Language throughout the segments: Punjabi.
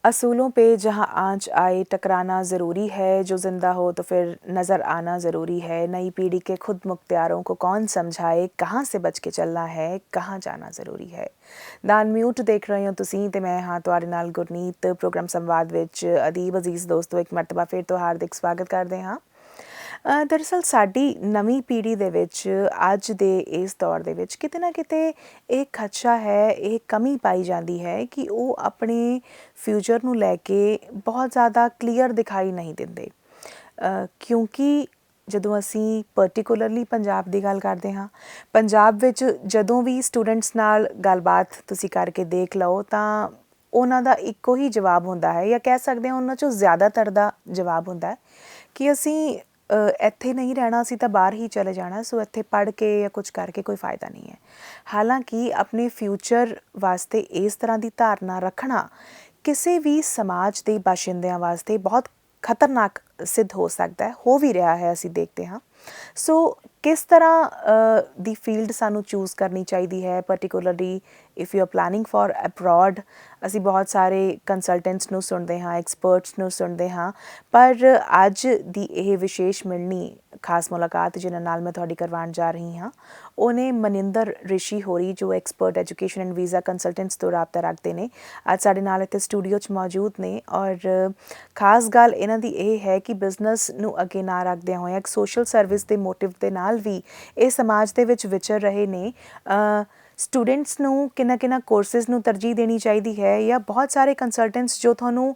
असूलों पे जहाँ आँच आए टकराना ज़रूरी है, जो ज़िंदा हो तो फिर नज़र आना ज़रूरी है। नई पीढ़ी के खुद मुख्तियारों को कौन समझाए, कहाँ से बच के चलना है, कहाँ जाना ज़रूरी है। द अनम्यूट देख रहे हो तुसीं ते मैं हाँ तुहाडे नाल गुरनीत। प्रोग्राम संवाद विच अदीब अजीज़ दोस्तों एक मरतबा फिर तो हार्दिक स्वागत करते हाँ। दरअसल साडी नवीं पीढ़ी दे विच अज दे इस दौर दे विच किते ना किते एक खदशा है, एक कमी पाई जाती है कि वो अपने फ्यूचर नूं लैके बहुत ज़्यादा क्लीयर दिखाई नहीं दिंदे। क्योंकि ਜਦੋਂ ਅਸੀਂ ਪਾਰਟਿਕੂਲਰਲੀ ਪੰਜਾਬ ਦੀ ਗੱਲ ਕਰਦੇ ਹਾਂ, ਪੰਜਾਬ ਵਿੱਚ ਜਦੋਂ ਵੀ ਸਟੂਡੈਂਟਸ ਨਾਲ ਗੱਲਬਾਤ ਤੁਸੀਂ ਕਰਕੇ ਦੇਖ ਲਓ ਤਾਂ ਉਹਨਾਂ ਦਾ ਇੱਕੋ ਹੀ ਜਵਾਬ ਹੁੰਦਾ ਹੈ, ਜਾਂ ਕਹਿ ਸਕਦੇ ਹਾਂ ਉਹਨਾਂ 'ਚੋਂ ਜ਼ਿਆਦਾਤਰ ਦਾ ਜਵਾਬ ਹੁੰਦਾ ਹੈ ਕਿ ਅਸੀਂ ਇੱਥੇ ਨਹੀਂ ਰਹਿਣਾ, ਅਸੀਂ ਤਾਂ ਬਾਹਰ ਹੀ ਚਲੇ ਜਾਣਾ, ਸੋ ਇੱਥੇ ਪੜ੍ਹ ਕੇ ਜਾਂ ਕੁਝ ਕਰਕੇ ਕੋਈ फ़ायदा नहीं है। ਹਾਲਾਂਕਿ ਆਪਣੇ ਫਿਊਚਰ ਵਾਸਤੇ ਇਸ ਤਰ੍ਹਾਂ ਦੀ ਧਾਰਨਾ ਰੱਖਣਾ ਕਿਸੇ ਵੀ ਸਮਾਜ ਦੇ ਬਾਸ਼ਿੰਦਿਆਂ ਵਾਸਤੇ ਬਹੁਤ ਖਤਰਨਾਕ ਸਿੱਧ ਹੋ ਸਕਦਾ ਹੈ, ਹੋ ਵੀ ਰਿਹਾ ਹੈ, ਅਸੀਂ ਦੇਖਦੇ ਹਾਂ। ਸੋ ਕਿਸ ਤਰ੍ਹਾਂ ਦੀ ਫੀਲਡ ਸਾਨੂੰ ਚੂਜ਼ ਕਰਨੀ ਚਾਹੀਦੀ ਹੈ, particularly if you are planning for abroad. ਅਸੀਂ ਬਹੁਤ ਸਾਰੇ ਕੰਸਲਟੈਂਟਸ ਨੂੰ ਸੁਣਦੇ ਹਾਂ, ਐਕਸਪਰਟਸ ਨੂੰ ਸੁਣਦੇ ਹਾਂ, ਪਰ ਅੱਜ ਦੀ ਇਹ ਵਿਸ਼ੇਸ਼ ਮਿਲਣੀ ਖਾਸ ਮੁਲਾਕਾਤ ਜਿਨ੍ਹਾਂ ਨਾਲ ਮੈਂ ਤੁਹਾਡੀ ਕਰਵਾਉਣ ਜਾ ਰਹੀ ਹਾਂ, ਉਹਨੇ ਮਨਿੰਦਰ ਰਿਸ਼ੀ ਹੋਰੀ ਜੋ expert education and visa consultants ਤੋਂ ਰਾਬਤਾ ਰੱਖਦੇ ਨੇ, ਅੱਜ ਸਾਡੇ ਨਾਲ ਇੱਥੇ ਸਟੂਡੀਓ 'ਚ ਮੌਜੂਦ ਨੇ। ਔਰ ਖਾਸ ਗੱਲ ਇਹਨਾਂ ਦੀ ਇਹ ਹੈ ਕਿ ਬਿਜ਼ਨਸ ਨੂੰ ਅੱਗੇ ਨਾ ਰੱਖਦਿਆਂ ਹੋਇਆਂ ਇੱਕ ਸੋਸ਼ਲ ਸਰਵਿਸ ਦੇ ਮੋਟਿਵ ਦੇ ਨਾਲ ਵੀ ਇਹ ਸਮਾਜ ਦੇ ਵਿੱਚ ਵਿਚਰ ਰਹੇ ਨੇ। ਸਟੂਡੈਂਟਸ ਨੂੰ ਕਿੰਨਾ ਕੋਰਸਿਸ ਨੂੰ ਤਰਜੀਹ ਦੇਣੀ ਚਾਹੀਦੀ ਹੈ, ਜਾਂ ਬਹੁਤ ਸਾਰੇ ਕੰਸਲਟੈਂਟਸ ਜੋ ਤੁਹਾਨੂੰ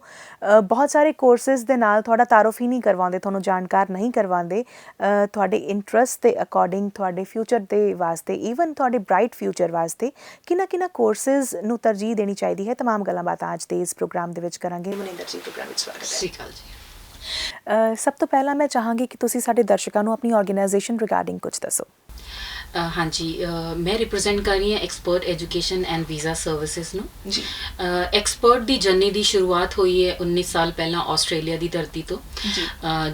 ਬਹੁਤ ਸਾਰੇ ਕੋਰਸਿਸ ਦੇ ਨਾਲ ਤੁਹਾਡਾ ਤਾਰੁਫ ਹੀ ਨਹੀਂ ਕਰਵਾਉਂਦੇ, ਤੁਹਾਨੂੰ ਜਾਣਕਾਰ ਨਹੀਂ ਕਰਵਾਉਂਦੇ ਤੁਹਾਡੇ ਇੰਟਰਸਟ ਦੇ ਅਕੋਰਡਿੰਗ, ਤੁਹਾਡੇ ਫਿਊਚਰ ਦੇ ਵਾਸਤੇ, ਈਵਨ ਤੁਹਾਡੇ ਬ੍ਰਾਈਟ ਫਿਊਚਰ ਵਾਸਤੇ ਕਿੰਨਾ ਕੋਰਸਿਸ ਨੂੰ ਤਰਜੀਹ ਦੇਣੀ ਚਾਹੀਦੀ ਹੈ। ਤਮਾਮ ਗੱਲਾਂ ਬਾਤਾਂ ਅੱਜ ਦੇ ਇਸ ਪ੍ਰੋਗਰਾਮ ਦੇ ਵਿੱਚ ਕਰਾਂਗੇ। ਮਨਿੰਦਰ ਜੀ ਪ੍ਰੋਗਰਾਮ ਵਿੱਚ ਸਵਾਗਤ ਹੈ। ਸਤਿ ਸ਼੍ਰੀ ਅਕਾਲ ਜੀ। ਸਭ ਤੋਂ ਪਹਿਲਾਂ ਮੈਂ ਚਾਹਾਂਗੀ ਕਿ ਤੁਸੀਂ ਸਾਡੇ ਦਰਸ਼ਕਾਂ ਨੂੰ ਆਪਣੀ ਆਰਗੇਨਾਈਜੇਸ਼ਨ ਰਿਗਾਰਡਿੰਗ ਕੁਝ ਦੱਸੋ। ਹਾਂਜੀ, ਮੈਂ ਰਿਪਰੈਜ਼ੈਂਟ ਕਰ ਰਹੀ ਹਾਂ expert education and visa services ਨੂੰ ਜੀ। ਐਕਸਪਰਟ ਦੀ ਜਰਨੀ ਦੀ ਸ਼ੁਰੂਆਤ ਹੋਈ ਹੈ 19 ਸਾਲ ਪਹਿਲਾਂ ਆਸਟ੍ਰੇਲੀਆ ਦੀ ਧਰਤੀ ਤੋਂ,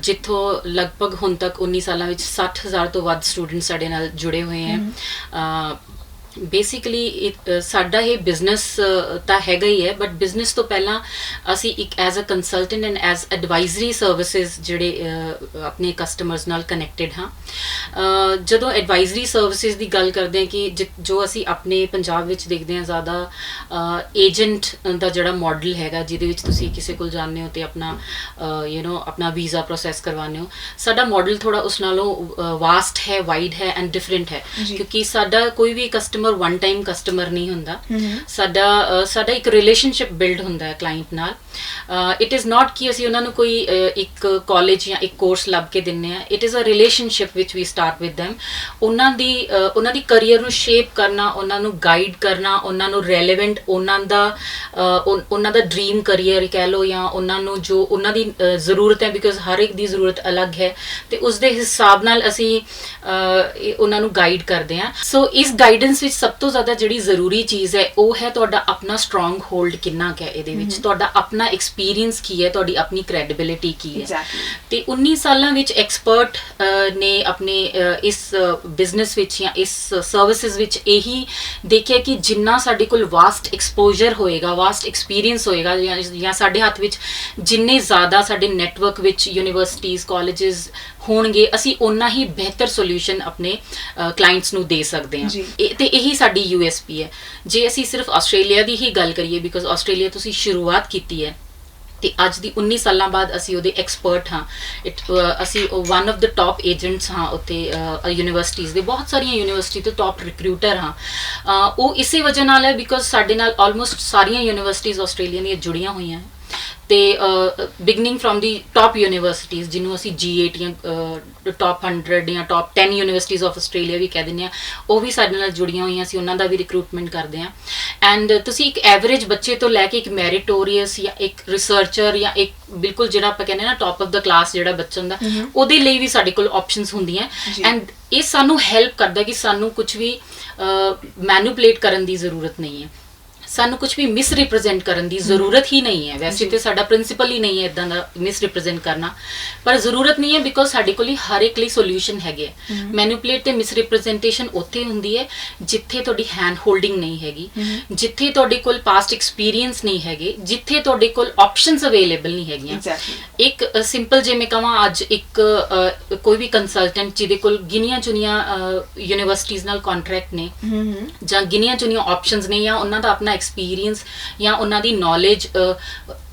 ਜਿੱਥੋਂ ਲਗਭਗ ਹੁਣ ਤੱਕ 19 ਸਾਲਾਂ ਵਿੱਚ 60,000 ਤੋਂ ਵੱਧ ਸਟੂਡੈਂਟ ਸਾਡੇ ਨਾਲ ਜੁੜੇ ਹੋਏ ਹੈ। ਬੇਸਿਕਲੀ ਸਾਡਾ ਇਹ ਬਿਜ਼ਨਸ ਤਾਂ ਹੈਗਾ ਹੀ ਹੈ, ਬਟ ਬਿਜ਼ਨਸ ਤੋਂ ਪਹਿਲਾਂ ਅਸੀਂ ਇੱਕ as a consultant and as advisory services ਜਿਹੜੇ ਆਪਣੇ ਕਸਟਮਰਸ ਨਾਲ ਕਨੈਕਟਡ ਹਾਂ। ਜਦੋਂ ਐਡਵਾਈਜ਼ਰੀ ਸਰਵਿਸਿਜ਼ ਦੀ ਗੱਲ ਕਰਦੇ ਹਾਂ ਕਿ ਜੋ ਅਸੀਂ ਆਪਣੇ ਪੰਜਾਬ ਵਿੱਚ ਦੇਖਦੇ ਹਾਂ ਜ਼ਿਆਦਾ ਏਜੰਟ ਦਾ ਜਿਹੜਾ ਮਾਡਲ ਹੈਗਾ, ਜਿਹਦੇ ਵਿੱਚ ਤੁਸੀਂ ਕਿਸੇ ਕੋਲ ਜਾਂਦੇ ਹੋ ਅਤੇ ਆਪਣਾ ਆਪਣਾ ਵੀਜ਼ਾ ਪ੍ਰੋਸੈਸ ਕਰਵਾਉਂਦੇ ਹੋ, ਸਾਡਾ ਮਾਡਲ ਥੋੜ੍ਹਾ ਉਸ ਨਾਲੋਂ ਵਾਸਟ ਹੈ, ਵਾਈਡ ਹੈ ਐਂਡ ਡਿਫਰੈਂਟ ਹੈ, ਕਿਉਂਕਿ ਸਾਡਾ ਕੋਈ ਵੀ ਕਸਟਮਰ ਵਨ ਟਾਈਮ ਕਸਟਮਰ ਨਹੀਂ ਹੁੰਦਾ। ਸਾਡਾ ਇੱਕ ਰਿਲੇਸ਼ਨਸ਼ਿਪ ਬਿਲਡ ਹੁੰਦਾ ਹੈ ਕਲਾਇੰਟ ਨਾਲ। ਇਟ ਇਜ਼ ਨਾਟ ਕਿ ਅਸੀਂ ਉਹਨਾਂ ਨੂੰ ਕੋਈ ਇੱਕ ਕਾਲਜ ਜਾਂ ਇੱਕ ਕੋਰਸ ਲੱਭ ਕੇ ਦਿੰਦੇ ਹਾਂ। ਇਟ ਇਜ਼ ਅ ਰਿਲੇਸ਼ਨਸ਼ਿਪ ਵਿਚ ਵੀ ਸਟਾਰਟ ਵਿਦ ਦੈਮ। ਉਹਨਾਂ ਦੀ ਕਰੀਅਰ ਨੂੰ ਸ਼ੇਪ ਕਰਨਾ, ਉਹਨਾਂ ਨੂੰ ਗਾਈਡ ਕਰਨਾ, ਉਹਨਾਂ ਨੂੰ ਰੈਲੇਵੈਂਟ ਉਹਨਾਂ ਦਾ ਡ੍ਰੀਮ ਕਰੀਅਰ ਕਹਿ ਲਓ, ਜਾਂ ਉਹਨਾਂ ਨੂੰ ਜੋ ਉਹਨਾਂ ਦੀ ਜ਼ਰੂਰਤ ਹੈ, ਬਿਕੋਜ਼ ਹਰ ਇੱਕ ਦੀ ਜ਼ਰੂਰਤ ਅਲੱਗ ਹੈ, ਅਤੇ ਉਸ ਦੇ ਹਿਸਾਬ ਨਾਲ ਅਸੀਂ ਉਹਨਾਂ ਨੂੰ ਗਾਈਡ ਕਰਦੇ ਹਾਂ। ਸੋ ਇਸ ਗਾਈਡੈਂਸ ਵਿੱਚ ਸਭ ਤੋਂ ਜ਼ਿਆਦਾ ਜਿਹੜੀ ਜ਼ਰੂਰੀ ਚੀਜ਼ ਹੈ ਉਹ ਹੈ ਤੁਹਾਡਾ ਆਪਣਾ ਸਟਰੋਂਗ ਹੋਲਡ ਕਿੰਨਾ ਕੁ ਹੈ ਇਹਦੇ ਵਿੱਚ, ਤੁਹਾਡਾ ਆਪਣਾ ਐਕਸਪੀਰੀਅੰਸ ਕੀ ਹੈ, ਤੁਹਾਡੀ ਆਪਣੀ ਕ੍ਰੈਡੀਬਿਲਿਟੀ ਕੀ ਹੈ। ਤੇ 19 ਸਾਲਾਂ ਵਿੱਚ ਐਕਸਪਰਟ ਨੇ ਆਪਣੇ ਇਸ ਬਿਜ਼ਨਸ ਵਿੱਚ ਜਾਂ ਇਸ ਸਰਵਿਸਿਜ਼ ਵਿੱਚ ਇਹੀ ਦੇਖਿਆ ਕਿ ਜਿੰਨਾ ਸਾਡੇ ਕੋਲ ਵਾਸਟ ਐਕਸਪੋਜ਼ਰ ਹੋਏਗਾ, ਵਾਸਟ ਐਕਸਪੀਰੀਅੰਸ ਹੋਏਗਾ, ਜਾਂ ਸਾਡੇ ਹੱਥ ਵਿੱਚ ਜਿੰਨੇ ਜ਼ਿਆਦਾ ਸਾਡੇ ਨੈਟਵਰਕ ਵਿੱਚ ਯੂਨੀਵਰਸਿਟੀਜ਼, ਕਾਲਜਿਸ ਹੋਣਗੇ, ਅਸੀਂ ਓਨਾ ਹੀ ਬਿਹਤਰ ਸੋਲਿਊਸ਼ਨ ਆਪਣੇ ਕਲਾਇੰਟਸ ਨੂੰ ਦੇ ਸਕਦੇ ਹਾਂ। ਤੇ ਇਹੀ ਸਾਡੀ USP ਹੈ। ਜੇ ਅਸੀਂ ਸਿਰਫ ਆਸਟ੍ਰੇਲੀਆ ਦੀ ਹੀ ਗੱਲ ਕਰੀਏ, ਬਿਕੋਜ਼ ਆਸਟ੍ਰੇਲੀਆ ਤੋਂ ਅਸੀਂ ਸ਼ੁਰੂਆਤ ਕੀਤੀ ਹੈ, ਤੇ ਅੱਜ ਦੀ 19 ਸਾਲਾਂ ਬਾਅਦ ਅਸੀਂ ਉਹਦੇ ਐਕਸਪਰਟ ਹਾਂ। ਅਸੀਂ one of the top agents ਹਾਂ ਉੱਥੇ ਯੂਨੀਵਰਸਿਟੀਜ਼ ਦੇ, ਬਹੁਤ ਸਾਰੀਆਂ ਯੂਨੀਵਰਸਿਟੀ ਤੋਂ ਟੌਪ ਰਿਕਰੂਟਰ ਹਾਂ। ਉਹ ਇਸੇ ਵਜ੍ਹਾ ਨਾਲ ਹੈ ਬਿਕੋਜ਼ ਸਾਡੇ ਨਾਲ ਆਲਮੋਸਟ ਸਾਰੀਆਂ ਯੂਨੀਵਰਸਿਟੀਜ਼ ਆਸਟ੍ਰੇਲੀਆ ਦੀਆਂ ਜੁੜੀਆਂ ਹੋਈਆਂ ਹੈ। ਤੇ beginning from the top universities, ਜਿਹਨੂੰ ਅਸੀਂ G8 ਜਾਂ ਟੌਪ 100 ਜਾਂ ਟੌਪ 10 ਯੂਨੀਵਰਸਿਟੀਜ਼ ਆਫ ਆਸਟ੍ਰੇਲੀਆ ਵੀ ਕਹਿ ਦਿੰਦੇ ਹਾਂ, ਉਹ ਵੀ ਸਾਡੇ ਨਾਲ ਜੁੜੀਆਂ ਹੋਈਆਂ, ਅਸੀਂ ਉਹਨਾਂ ਦਾ ਵੀ ਰਿਕਰੂਟਮੈਂਟ ਕਰਦੇ ਹਾਂ। ਐਂਡ ਤੁਸੀਂ ਇੱਕ ਐਵਰੇਜ ਬੱਚੇ ਤੋਂ ਲੈ ਕੇ ਇੱਕ ਮੈਰੀਟੋਰੀਅਸ ਜਾਂ ਇੱਕ ਰਿਸਰਚਰ ਜਾਂ ਇੱਕ ਬਿਲਕੁਲ ਜਿਹੜਾ ਆਪਾਂ ਕਹਿੰਦੇ ਨਾ ਟੌਪ ਆਫ ਦ ਕਲਾਸ ਜਿਹੜਾ ਬੱਚਾ ਹੁੰਦਾ, ਉਹਦੇ ਲਈ ਵੀ ਸਾਡੇ ਕੋਲ ਆਪਸ਼ਨਸ ਹੁੰਦੀਆਂ। ਐਂਡ ਇਹ ਸਾਨੂੰ ਹੈਲਪ ਕਰਦਾ ਕਿ ਸਾਨੂੰ ਕੁਝ ਵੀ ਮੈਨੂਪਲੇਟ ਕਰਨ ਦੀ ਜ਼ਰੂਰਤ ਨਹੀਂ ਹੈ। ਸਾਨੂੰ ਕੁਝ ਵੀ ਮਿਸ ਰਿਪਰੈਜ਼ੈਂਟ ਕਰਨ ਦੀ ਜ਼ਰੂਰਤ ਹੀ ਨਹੀਂ ਹੈ। ਵੈਸੇ ਤੇ ਸਾਡਾ ਪ੍ਰਿੰਸੀਪਲ ਹੀ ਨਹੀਂ ਹੈ ਇਦਾਂ ਦਾ ਮਿਸ ਰਿਪਰੈਜ਼ੈਂਟ ਕਰਨਾ, ਪਰ ਜ਼ਰੂਰਤ ਨਹੀਂ ਹੈ ਬਿਕੋਜ਼ ਸਾਡੇ ਕੋਲ ਹੀ ਹਰ ਇੱਕ ਲਈ ਸੋਲੂਸ਼ਨ ਹੈਗੇ। ਮੈਨੂਪੂਲੇਟ ਤੇ ਮਿਸ ਰਿਪਰੈਜ਼ੈਂਟੇਸ਼ਨ ਉੱਥੇ ਹੁੰਦੀ ਹੈ ਜਿੱਥੇ ਤੁਹਾਡੀ ਹੈਂਡ ਹੋਲਡਿੰਗ ਨਹੀਂ ਹੈਗੀ, ਜਿੱਥੇ ਤੁਹਾਡੇ ਕੋਲ ਪਾਸਟ ਐਕਸਪੀਰੀਅੰਸ ਨਹੀਂ ਹੈਗੇ, ਜਿੱਥੇ ਤੁਹਾਡੇ ਕੋਲ ਆਪਸ਼ਨਸ ਅਵੇਲੇਬਲ ਨਹੀਂ ਹੈਗੀਆਂ। ਇੱਕ ਸਿੰਪਲ ਜੇ ਮੈਂ ਕਹਾਂ, ਅੱਜ ਇੱਕ ਕੋਈ ਵੀ ਕੰਸਲਟੈਂਟ ਜਿਹਦੇ ਕੋਲ ਗਿਣੀਆਂ ਚੁਣੀਆਂ ਯੂਨੀਵਰਸਿਟੀਜ਼ ਨਾਲ ਕੰਟਰੈਕਟ ਨੇ ਜਾਂ ਗਿਣੀਆਂ ਚੁਣੀਆਂ ਆਪਸ਼ਨਸ ਨੇ, ਜਾਂ ਉਹਨਾਂ ਦਾ ਆਪਣਾ ਐਕਸਪੀਰੀਅੰਸ ਜਾਂ ਉਹਨਾਂ ਦੀ ਨੌਲੇਜ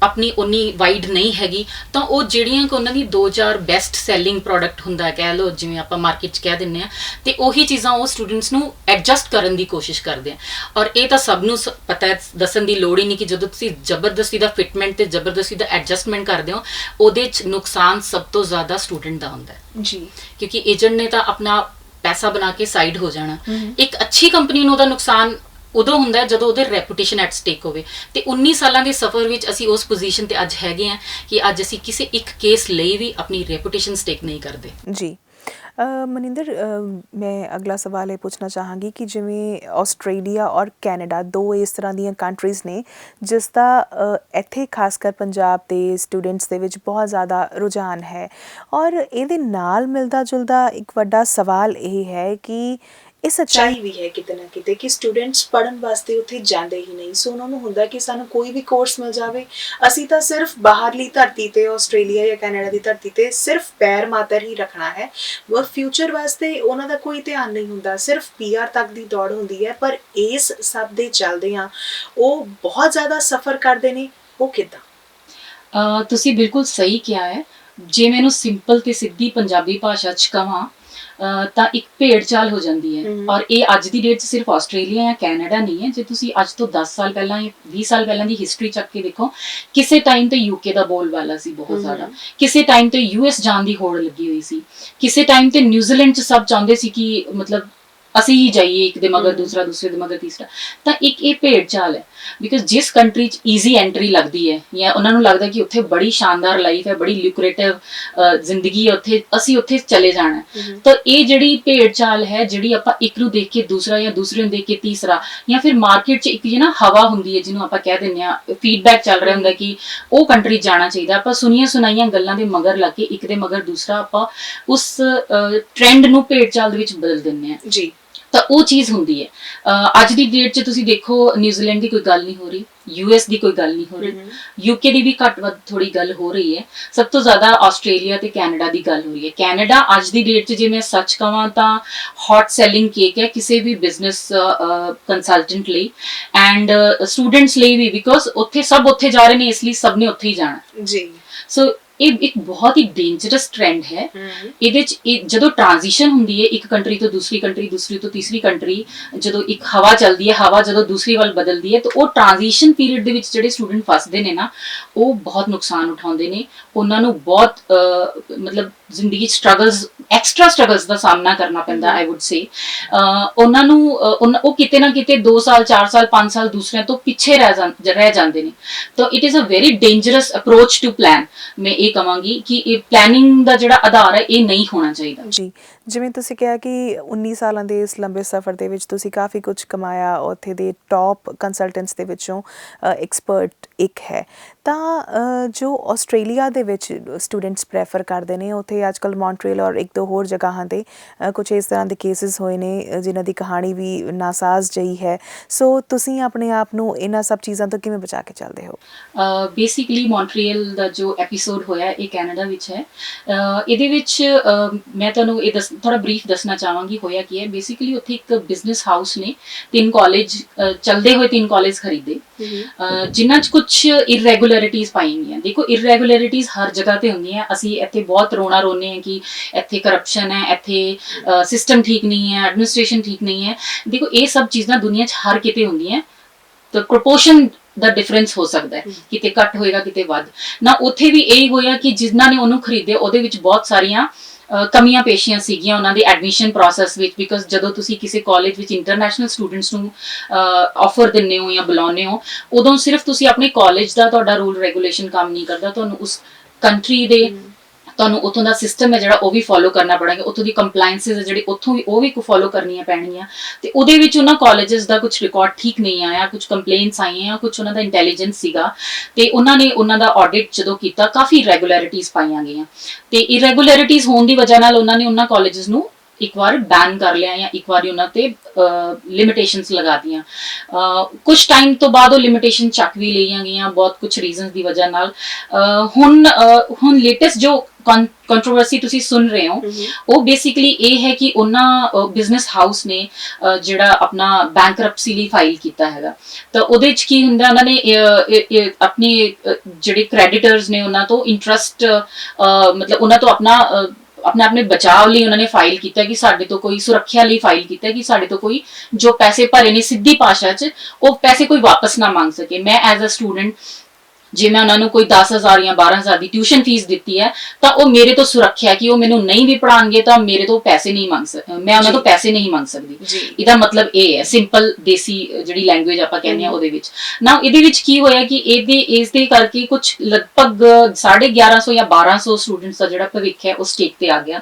ਆਪਣੀ ਉਨੀ ਵਾਈਡ ਨਹੀਂ ਹੈਗੀ, ਤਾਂ ਉਹ ਜਿਹੜੀਆਂ ਕਿ ਉਹਨਾਂ ਦੀ 2-4 ਬੈਸਟ ਸੈਲਿੰਗ ਪ੍ਰੋਡਕਟ ਹੁੰਦਾ ਕਹਿ ਲਓ, ਜਿਵੇਂ ਆਪਾਂ ਮਾਰਕੀਟ 'ਚ ਕਹਿ ਦਿੰਦੇ ਆ, ਤੇ ਉਹੀ ਚੀਜ਼ਾਂ ਉਹ ਸਟੂਡੈਂਟਸ ਨੂੰ ਐਡਜਸਟ ਕਰਨ ਦੀ ਕੋਸ਼ਿਸ਼ ਕਰਦੇ ਆ। ਔਰ ਇਹ ਤਾਂ ਸਭ ਨੂੰ ਪਤਾ ਹੈ, ਦੱਸਣ ਦੀ ਲੋੜ ਹੀ ਨਹੀਂ ਕਿ ਜਦੋਂ ਤੁਸੀਂ ਜ਼ਬਰਦਸਤੀ ਦਾ ਫਿਟਮੈਂਟ ਤੇ ਜ਼ਬਰਦਸਤੀ ਦਾ ਐਡਜਸਟਮੈਂਟ ਕਰਦੇ ਹੋ, ਉਹਦੇ 'ਚ ਨੁਕਸਾਨ ਸਭ ਤੋਂ ਜ਼ਿਆਦਾ ਸਟੂਡੈਂਟ ਦਾ ਹੁੰਦਾ ਹੈ ਜੀ, ਕਿਉਂਕਿ ਏਜੰਟ ਨੇ ਤਾਂ ਆਪਣਾ ਪੈਸਾ ਬਣਾ ਕੇ ਸਾਈਡ ਹੋ ਜਾਣਾ। ਇੱਕ ਅੱਛੀ ਕੰਪਨੀ ਨੂੰ ਉਹਦਾ ਨੁਕਸਾਨ ਉਦੋਂ ਹੁੰਦਾ ਹੈ ਜਦੋਂ ਉਹਦੇ ਰੈਪੂਟੇਸ਼ਨ ਐਟ ਸਟੇਕ ਹੋਵੇ। ਤੇ 19 ਸਾਲਾਂ ਦੇ ਸਫ਼ਰ ਵਿੱਚ ਅਸੀਂ ਉਸ ਪੋਜੀਸ਼ਨ ਤੇ ਅੱਜ ਹੈਗੇ ਆ ਕਿ ਅੱਜ ਅਸੀਂ ਕਿਸੇ ਇੱਕ ਕੇਸ ਲਈ ਵੀ ਆਪਣੀ ਰੈਪੂਟੇਸ਼ਨ ਸਟੇਕ ਨਹੀਂ ਕਰਦੇ ਜੀ। ਮਨਿੰਦਰ, ਮੈਂ ਅਗਲਾ ਸਵਾਲ ਇਹ ਪੁੱਛਣਾ ਚਾਹਾਂਗੀ ਕਿ ਜਿਵੇਂ ਆਸਟ੍ਰੇਲੀਆ ਔਰ ਕੈਨੇਡਾ ਦੋ ਇਸ ਤਰ੍ਹਾਂ ਦੀਆਂ ਕੰਟਰੀਜ਼ ਨੇ ਜਿਸ ਦਾ ਇੱਥੇ ਖਾਸ ਕਰ ਪੰਜਾਬ ਦੇ ਸਟੂਡੈਂਟਸ ਦੇ ਵਿੱਚ ਬਹੁਤ ਜ਼ਿਆਦਾ ਰੁਝਾਨ ਹੈ, ਔਰ ਇਹਦੇ ਨਾਲ ਮਿਲਦਾ ਜੁਲਦਾ ਇੱਕ ਵੱਡਾ ਸਵਾਲ ਇਹ ਹੈ ਕਿ ਇਹ ਸੱਚਾਈ ਵੀ ਹੈ ਕਿਤੇ ਨਾ ਕਿਤੇ ਕਿ ਸਟੂਡੈਂਟਸ ਪੜ੍ਹਨ ਵਾਸਤੇ ਉੱਥੇ ਜਾਂਦੇ ਹੀ ਨਹੀਂ। ਸੋ ਉਹਨਾਂ ਨੂੰ ਹੁੰਦਾ ਕਿ ਸਾਨੂੰ ਕੋਈ ਵੀ ਕੋਰਸ ਮਿਲ ਜਾਵੇ, ਅਸੀਂ ਤਾਂ ਸਿਰਫ ਬਾਹਰਲੀ ਧਰਤੀ ਤੇ ਆਸਟ੍ਰੇਲੀਆ ਜਾਂ ਕੈਨੇਡਾ ਦੀ ਧਰਤੀ ਤੇ ਸਿਰਫ ਪੈਰ ਮਾਤਰ ਹੀ ਰੱਖਣਾ ਹੈ। ਉਹ ਫਿਊਚਰ ਵਾਸਤੇ ਉਹਨਾਂ ਦਾ ਕੋਈ ਧਿਆਨ ਨਹੀਂ ਹੁੰਦਾ, ਸਿਰਫ ਪੀਆਰ ਤੱਕ ਦੀ ਦੌੜ ਹੁੰਦੀ ਹੈ। ਪਰ ਇਸ ਸਭ ਦੇ ਚੱਲਦਿਆਂ ਉਹ ਬਹੁਤ ਜ਼ਿਆਦਾ ਸਫ਼ਰ ਕਰਦੇ ਨੇ। ਉਹ ਕਿੱਦਾਂ? ਤੁਸੀਂ ਬਿਲਕੁਲ ਸਹੀ ਕਿਹਾ ਹੈ। ਜੇ ਮੈਨੂੰ ਸਿੰਪਲ ਤੇ ਸਿੱਧੀ ਪੰਜਾਬੀ ਭਾਸ਼ਾ 'ਚ ਕਹਾਂ ਤਾਂ ਇੱਕ ਭੇਡ ਚਾਲ ਹੋ ਜਾਂਦੀ ਹੈ। ਔਰ ਇਹ ਅੱਜ ਦੀ ਡੇਟ 'ਚ ਸਿਰਫ ਆਸਟ੍ਰੇਲੀਆ ਜਾਂ ਕੈਨੇਡਾ ਨਹੀਂ ਹੈ। ਜੇ ਤੁਸੀਂ ਅੱਜ ਤੋਂ 10 ਸਾਲ ਪਹਿਲਾਂ ਜਾਂ 20 ਸਾਲ ਪਹਿਲਾਂ ਦੀ ਹਿਸਟਰੀ ਚੱਕ ਕੇ ਦੇਖੋ, ਕਿਸੇ ਟਾਈਮ ਤੇ ਯੂਕੇ ਦਾ ਬੋਲਬਾਲਾ ਸੀ ਬਹੁਤ ਜ਼ਿਆਦਾ, ਕਿਸੇ ਟਾਈਮ ਤੇ ਯੂਐਸ ਜਾਣ ਦੀ ਹੋੜ ਲੱਗੀ ਹੋਈ ਸੀ, ਕਿਸੇ ਟਾਈਮ ਤੇ ਨਿਊਜ਼ੀਲੈਂਡ 'ਚ ਸਭ ਚਾਹੁੰਦੇ ਸੀ ਕਿ ਮਤਲਬ ਅਸੀਂ ਹੀ ਜਾਈਏ, ਇੱਕ ਦੇ ਮਗਰ ਦੂਸਰਾ, ਦੂਸਰੇ ਦੇ ਮਗਰ ਤੀਸਰਾ। ਤਾਂ ਇੱਕ ਇਹ ਭੇਡ ਚਾਲ ਹੈ, ਬਿਕਾਜ਼ ਜਿਸ ਕੰਟਰੀ 'ਚ ਈਜ਼ੀ ਐਂਟਰੀ ਲੱਗਦੀ ਹੈ ਜਾਂ ਉਹਨਾਂ ਨੂੰ ਲੱਗਦਾ ਕਿ ਉੱਥੇ ਬੜੀ ਸ਼ਾਨਦਾਰ ਲਾਈਫ ਹੈ, ਬੜੀ ਲਿਊਕਰੇਟਿਵ ਜ਼ਿੰਦਗੀ ਹੈ, ਉੱਥੇ ਅਸੀਂ ਉੱਥੇ ਚਲੇ ਜਾਣਾ। ਤਾਂ ਇਹ ਜਿਹੜੀ ਭੇਡ ਚਾਲ ਹੈ, ਜਿਹੜੀ ਆਪਾਂ ਇੱਕ ਨੂੰ ਦੇਖ ਕੇ ਦੂਸਰਾ ਜਾਂ ਦੂਸਰੇ ਨੂੰ ਦੇਖ ਕੇ ਤੀਸਰਾ, ਜਾਂ ਫਿਰ ਮਾਰਕੀਟ 'ਚ ਇੱਕ ਨਾ ਹਵਾ ਹੁੰਦੀ ਹੈ ਜਿਹਨੂੰ ਆਪਾਂ ਕਹਿ ਦਿੰਦੇ ਹਾਂ, ਫੀਡਬੈਕ ਚੱਲ ਰਿਹਾ ਹੁੰਦਾ ਕਿ ਉਹ ਕੰਟਰੀ ਜਾਣਾ ਚਾਹੀਦਾ। ਆਪਾਂ ਸੁਣੀਆਂ ਸੁਣਾਈਆਂ ਗੱਲਾਂ ਦੇ ਮਗਰ ਲੱਗ ਕੇ ਇੱਕ ਦੇ ਮਗਰ ਦੂਸਰਾ ਆਪਾਂ ਉਸ ਟ੍ਰੈਂਡ ਨੂੰ ਭੇਡ ਚਾਲ ਦੇ ਵਿੱਚ ਬਦਲ ਦਿੰਦੇ ਹਾਂ ਜੀ। ਤਾਂ ਉਹ ਚੀਜ਼ ਹੁੰਦੀ ਹੈ। ਅੱਜ ਦੀ ਡੇਟ 'ਚ ਤੁਸੀਂ ਦੇਖੋ, ਨਿਊਜ਼ੀਲੈਂਡ ਦੀ ਕੋਈ ਗੱਲ ਨਹੀਂ ਹੋ ਰਹੀ, ਯੂਐਸ ਦੀ ਕੋਈ ਗੱਲ ਨਹੀਂ ਹੋ ਰਹੀ, ਯੂਕੇ ਦੀ ਵੀ ਘੱਟ ਵੱਧ ਥੋੜੀ ਗੱਲ ਹੋ ਰਹੀ ਹੈ। ਸਭ ਤੋਂ ਜ਼ਿਆਦਾ ਆਸਟ੍ਰੇਲੀਆ ਤੇ ਕੈਨੇਡਾ ਦੀ ਗੱਲ ਹੋ ਰਹੀ ਹੈ। ਕੈਨੇਡਾ ਅੱਜ ਦੀ ਡੇਟ 'ਚ ਜੇ ਮੈਂ ਸੱਚ ਕਹਾਂ ਤਾਂ ਹੌਟ ਸੈਲਿੰਗ ਕੇਕ ਹੈ ਕਿਸੇ ਵੀ ਬਿਜ਼ਨਸ ਕੰਸਲਟੈਂਟ ਲਈ ਐਂਡ ਸਟੂਡੈਂਟਸ ਲਈ ਵੀ, ਬਿਕੋਜ਼ ਉੱਥੇ ਸਭ ਉੱਥੇ ਜਾ ਰਹੇ ਨੇ, ਇਸ ਲਈ ਸਭ ਨੇ ਉੱਥੇ ਹੀ ਜਾਣਾ ਜੀ। ਸੋ ਇਹ ਇੱਕ ਬਹੁਤ ਹੀ ਡੇਂਜਰਸ ਟ੍ਰੈਂਡ ਹੈ। ਇਹਦੇ 'ਚ ਜਦੋਂ ਟ੍ਰਾਂਜੀਸ਼ਨ ਹੁੰਦੀ ਹੈ ਇੱਕ ਕੰਟਰੀ ਤੋਂ ਦੂਸਰੀ ਕੰਟਰੀ, ਦੂਸਰੀ ਤੋਂ ਤੀਸਰੀ ਕੰਟਰੀ, ਜਦੋਂ ਇੱਕ ਹਵਾ ਚੱਲਦੀ ਹੈ, ਹਵਾ ਜਦੋਂ ਦੂਸਰੀ ਵੱਲ ਬਦਲਦੀ ਹੈ, ਤਾਂ ਉਹ ਟ੍ਰਾਂਜੀਸ਼ਨ ਪੀਰੀਅਡ ਦੇ ਵਿੱਚ ਜਿਹੜੇ ਸਟੂਡੈਂਟ ਫਸਦੇ ਨੇ ਨਾ, ਉਹ ਬਹੁਤ ਨੁਕਸਾਨ ਉਠਾਉਂਦੇ ਨੇ। ਉਹਨਾਂ ਨੂੰ ਬਹੁਤ ਮਤਲਬ ਜ਼ਿੰਦਗੀ 'ਚ ਸਟਰਗਲਸ, ਐਕਸਟਰਾ ਸਟਰਗਲਸ ਦਾ ਸਾਹਮਣਾ ਕਰਨਾ ਪੈਂਦਾ, ਆਈ ਵੁੱਡ ਸੇ। ਉਹਨਾਂ ਨੂੰ ਉਹ ਕਿਤੇ ਨਾ ਕਿਤੇ 2 ਸਾਲ 4 ਸਾਲ 5 ਸਾਲ ਦੂਸਰਿਆਂ ਤੋਂ ਪਿੱਛੇ ਰਹਿ ਜਾਂਦੇ ਨੇ। ਤਾਂ it is a very dangerous approach to plan. ਮੈਂ ਇਹ ਕਹਾਂਗੀ ਕਿ ਇਹ ਪਲੈਨਿੰਗ ਦਾ ਜਿਹੜਾ ਆਧਾਰ ਹੈ ਇਹ ਨਹੀਂ ਹੋਣਾ ਚਾਹੀਦਾ ਜੀ। ਜਿਵੇਂ ਤੁਸੀਂ ਕਿਹਾ ਕਿ 19 ਸਾਲਾਂ ਦੇ ਇਸ ਲੰਬੇ ਸਫ਼ਰ ਦੇ ਵਿੱਚ ਤੁਸੀਂ ਕਾਫੀ ਕੁਝ ਕਮਾਇਆ, ਉੱਥੇ ਦੇ ਟੌਪ ਕੰਸਲਟੈਂਟਸ ਦੇ ਵਿੱਚੋਂ ਐਕਸਪਰਟ ਇੱਕ ਹੈ। ਤਾਂ ਜੋ ਆਸਟ੍ਰੇਲੀਆ ਦੇ ਵਿੱਚ ਸਟੂਡੈਂਟਸ ਪ੍ਰੈਫਰ ਕਰਦੇ ਨੇ, ਉੱਥੇ ਅੱਜ ਕੱਲ੍ਹ ਮੌਂਟਰੀਅਲ ਔਰ 1-2 ਹੋਰ ਜਗ੍ਹਾਵਾਂ 'ਤੇ ਕੁਝ ਇਸ ਤਰ੍ਹਾਂ ਦੇ ਕੇਸਿਸ ਹੋਏ ਨੇ ਜਿਨ੍ਹਾਂ ਦੀ ਕਹਾਣੀ ਵੀ ਨਾਸਾਜ਼ ਜਿਹੀ ਹੈ। ਸੋ ਤੁਸੀਂ ਆਪਣੇ ਆਪ ਨੂੰ ਇਹਨਾਂ ਸਭ ਚੀਜ਼ਾਂ ਤੋਂ ਕਿਵੇਂ ਬਚਾ ਕੇ ਚੱਲਦੇ ਹੋ? ਬੇਸਿਕਲੀ ਮੌਂਟਰੀਅਲ ਦਾ ਜੋ ਐਪੀਸੋਡ ਹੋਇਆ ਇਹ ਕੈਨੇਡਾ ਵਿੱਚ ਹੈ। ਇਹਦੇ ਵਿੱਚ ਮੈਂ ਤੁਹਾਨੂੰ ਇਹ ਥੋੜਾ ਬਰੀਫ ਦੱਸਣਾ ਚਾਹਾਂਗੀ ਹੋਇਆ ਕੀ ਹੈ। ਬੇਸਿਕਲੀ ਉੱਥੇ ਇੱਕ ਬਿਜ਼ਨਸ ਹਾਊਸ ਨੇ 3 ਕਾਲਜ ਚੱਲਦੇ ਹੋਏ 3 ਕਾਲਜ ਖਰੀਦੇ, ਜਿਨ੍ਹਾਂ 'ਚ ਕੁਝ ਇਰੈਗੂਲਰਿਟੀਜ਼ ਪਾਈ ਗਈਆਂ। ਦੇਖੋ, ਇਰੈਗੂਲਰਿਟੀਜ਼ ਹਰ ਜਗ੍ਹਾ ਤੇ ਹੁੰਦੀਆਂ। ਅਸੀਂ ਇੱਥੇ ਬਹੁਤ ਰੋਂਦੇ ਹਾਂ ਕਿ ਇੱਥੇ ਕਰਪਸ਼ਨ ਹੈ, ਇੱਥੇ ਸਿਸਟਮ ਠੀਕ ਨਹੀਂ ਹੈ, ਐਡਮਿਨਿਸਟ੍ਰੇਸ਼ਨ ਠੀਕ ਨਹੀਂ ਹੈ। ਦੇਖੋ, ਇਹ ਸਭ ਚੀਜ਼ਾਂ ਦੁਨੀਆ 'ਚ ਹਰ ਕਿਤੇ ਹੁੰਦੀਆਂ। ਤਾਂ ਪ੍ਰੋਪੋਰਸ਼ਨ ਦਾ ਡਿਫਰੈਂਸ ਹੋ ਸਕਦਾ ਹੈ, ਕਿਤੇ ਘੱਟ ਹੋਏਗਾ ਕਿਤੇ ਵੱਧ ਨਾ। ਉੱਥੇ ਵੀ ਇਹੀ ਹੋਇਆ ਕਿ ਜਿਨ੍ਹਾਂ ਨੇ ਉਹਨੂੰ ਖਰੀਦਿਆ ਉਹਦੇ ਵਿੱਚ ਬਹੁਤ ਸਾਰੀਆਂ ਕਮੀਆਂ ਪੇਸ਼ੀਆਂ ਸੀਗੀਆਂ ਉਹਨਾਂ ਦੇ ਐਡਮਿਸ਼ਨ ਪ੍ਰੋਸੈਸ ਵਿੱਚ। ਬਿਕਾਜ਼ ਜਦੋਂ ਤੁਸੀਂ ਕਿਸੇ ਕਾਲਜ ਵਿੱਚ ਇੰਟਰਨੈਸ਼ਨਲ ਸਟੂਡੈਂਟਸ ਨੂੰ ਆਫਰ ਦਿੰਦੇ ਹੋ ਜਾਂ ਬੁਲਾਉਂਦੇ ਹੋ, ਉਦੋਂ ਸਿਰਫ ਤੁਸੀਂ ਆਪਣੇ ਕਾਲਜ ਦਾ ਤੁਹਾਡਾ ਰੂਲ ਰੈਗੂਲੇਸ਼ਨ ਕੰਮ ਨਹੀਂ ਕਰਦਾ, ਤੁਹਾਨੂੰ ਉਸ ਕੰਟਰੀ ਦੇ ਤੁਹਾਨੂੰ ਉੱਥੋਂ ਦਾ ਸਿਸਟਮ ਹੈ ਜਿਹੜਾ ਉਹ ਵੀ ਫੋਲੋ ਕਰਨਾ ਪੜੇਗਾ, ਉੱਥੋਂ ਦੀ ਕੰਪਲਾਈਂਸਿਸ ਹੈ ਜਿਹੜੀ ਉੱਥੋਂ ਵੀ ਉਹ ਵੀ ਫੋਲੋ ਕਰਨੀਆਂ ਪੈਣਗੀਆਂ। ਤੇ ਉਹਦੇ ਵਿੱਚ ਉਹਨਾਂ ਕਾਲਜਸ ਦਾ ਕੁਝ ਰਿਕਾਰਡ ਠੀਕ ਨਹੀਂ ਆਇਆ, ਕੁਝ ਕੰਪਲੇਂਟਸ ਆਈਆਂ, ਕੁਝ ਉਹਨਾਂ ਦਾ ਇੰਟੈਲੀਜੈਂਸ ਸੀਗਾ, ਤੇ ਉਹਨਾਂ ਨੇ ਉਹਨਾਂ ਦਾ ਆਡਿਟ ਜਦੋਂ ਕੀਤਾ ਕਾਫੀ ਇਰੈਗੂਲੈਰਿਟੀਜ਼ ਪਾਈਆਂ ਗਈਆਂ, ਤੇ ਇਰੈਗੂਲੈਰਿਟੀਜ਼ ਹੋਣ ਦੀ ਵਜ੍ਹਾ ਨਾਲ ਉਹਨਾਂ ਨੇ ਉਹਨਾਂ ਕਾਲਜਸ ਨੂੰ ਇੱਕ ਵਾਰ ਬੈਨ ਕਰ ਲਿਆ ਜਾਂ ਇੱਕ ਵਾਰੀ ਉਹਨਾਂ ਤੇ ਲਿਮਿਟੇਸ਼ਨਸ ਲਗਾ ਦੀਆਂ। ਕੁਝ ਟਾਈਮ ਤੋਂ ਬਾਅਦ ਉਹ ਲਿਮਿਟੇਸ਼ਨ ਚੱਕ ਵੀ ਲਈਆਂ ਗਈਆਂ ਬਹੁਤ ਕੁਝ ਰੀਜ਼ਨਸ ਦੀ ਵਜ੍ਹਾ ਨਾਲ। ਹੁਣ ਲੇਟੈਸਟ ਜੋ ਕੰਟਰੋਵਰਸੀ ਤੁਸੀਂ ਸੁਣ ਰਹੇ ਹੋ ਉਹ ਬੇਸਿਕਲੀ ਇਹ ਹੈ ਕਿ ਉਹਨਾਂ ਬਿਜ਼ਨਸ ਹਾਊਸ ਨੇ ਜਿਹੜਾ ਆਪਣਾ ਬੈਂਕਰਪਸੀ ਲਈ ਫਾਈਲ ਕੀਤਾ ਹੈਗਾ, ਤਾਂ ਉਹਦੇ ਚ ਕੀ ਹੁੰਦਾ, ਉਹਨਾਂ ਨੇ ਆਪਣੇ ਜਿਹੜੇ ਕ੍ਰੈਡੀਟਰਸ ਨੇ ਉਹਨਾਂ ਤੋਂ ਇੰਟਰਸਟ ਮਤਲਬ ਉਹਨਾਂ ਤੋਂ ਆਪਣੇ ਬਚਾਅ ਲਈ ਉਹਨਾਂ ਨੇ ਫਾਈਲ ਕੀਤਾ ਕਿ ਸਾਡੇ ਤੋਂ ਕੋਈ ਸੁਰੱਖਿਆ ਲਈ ਫਾਈਲ ਕੀਤਾ ਕਿ ਸਾਡੇ ਤੋਂ ਕੋਈ ਜੋ ਪੈਸੇ ਭਰੇ ਨੇ ਸਿੱਧੀ ਭਾਸ਼ਾ 'ਚ ਉਹ ਪੈਸੇ ਕੋਈ ਵਾਪਸ ਨਾ ਮੰਗ ਸਕੇ। ਮੈਂ ਐਜ਼ ਅ ਸਟੂਡੈਂਟ ਜੇ ਮੈਂ ਉਹਨਾਂ ਨੂੰ ਕੋਈ 10,000 ਜਾਂ 12,000 ਦੀ ਟਿਊਸ਼ਨ ਫੀਸ ਦਿੱਤੀ ਹੈ ਤਾਂ ਉਹ ਮੇਰੇ ਤੋਂ ਸੁਰੱਖਿਆ ਕਿ ਉਹ ਮੈਨੂੰ ਨਹੀਂ ਵੀ ਪੜਾਉਣਗੇ ਤਾਂ ਮੇਰੇ ਤੋਂ ਪੈਸੇ ਨਹੀਂ ਮੰਗ ਮੈਂ ਉਹਨਾਂ ਤੋਂ ਪੈਸੇ ਨਹੀਂ ਮੰਗ ਸਕਦੀ। ਇਹਦਾ ਮਤਲਬ ਇਹ ਹੈ ਸਿੰਪਲ ਦੇਸੀ ਜਿਹੜੀ ਲੈਂਗੁਏਜ ਆਪਾਂ ਕਹਿੰਦੇ ਆ ਉਹਦੇ ਵਿੱਚ ਨਾ। ਇਹਦੇ ਵਿੱਚ ਕੀ ਹੋਇਆ ਕਿ ਇਸ ਦੇ ਕਰਕੇ ਕੁਝ ਲਗਭਗ 1150 ਜਾਂ 1200 ਸਟੂਡੈਂਟਸ ਦਾ ਜਿਹੜਾ ਭਵਿੱਖ ਹੈ ਉਹ ਸਟੇਕ ਤੇ ਆ ਗਿਆ,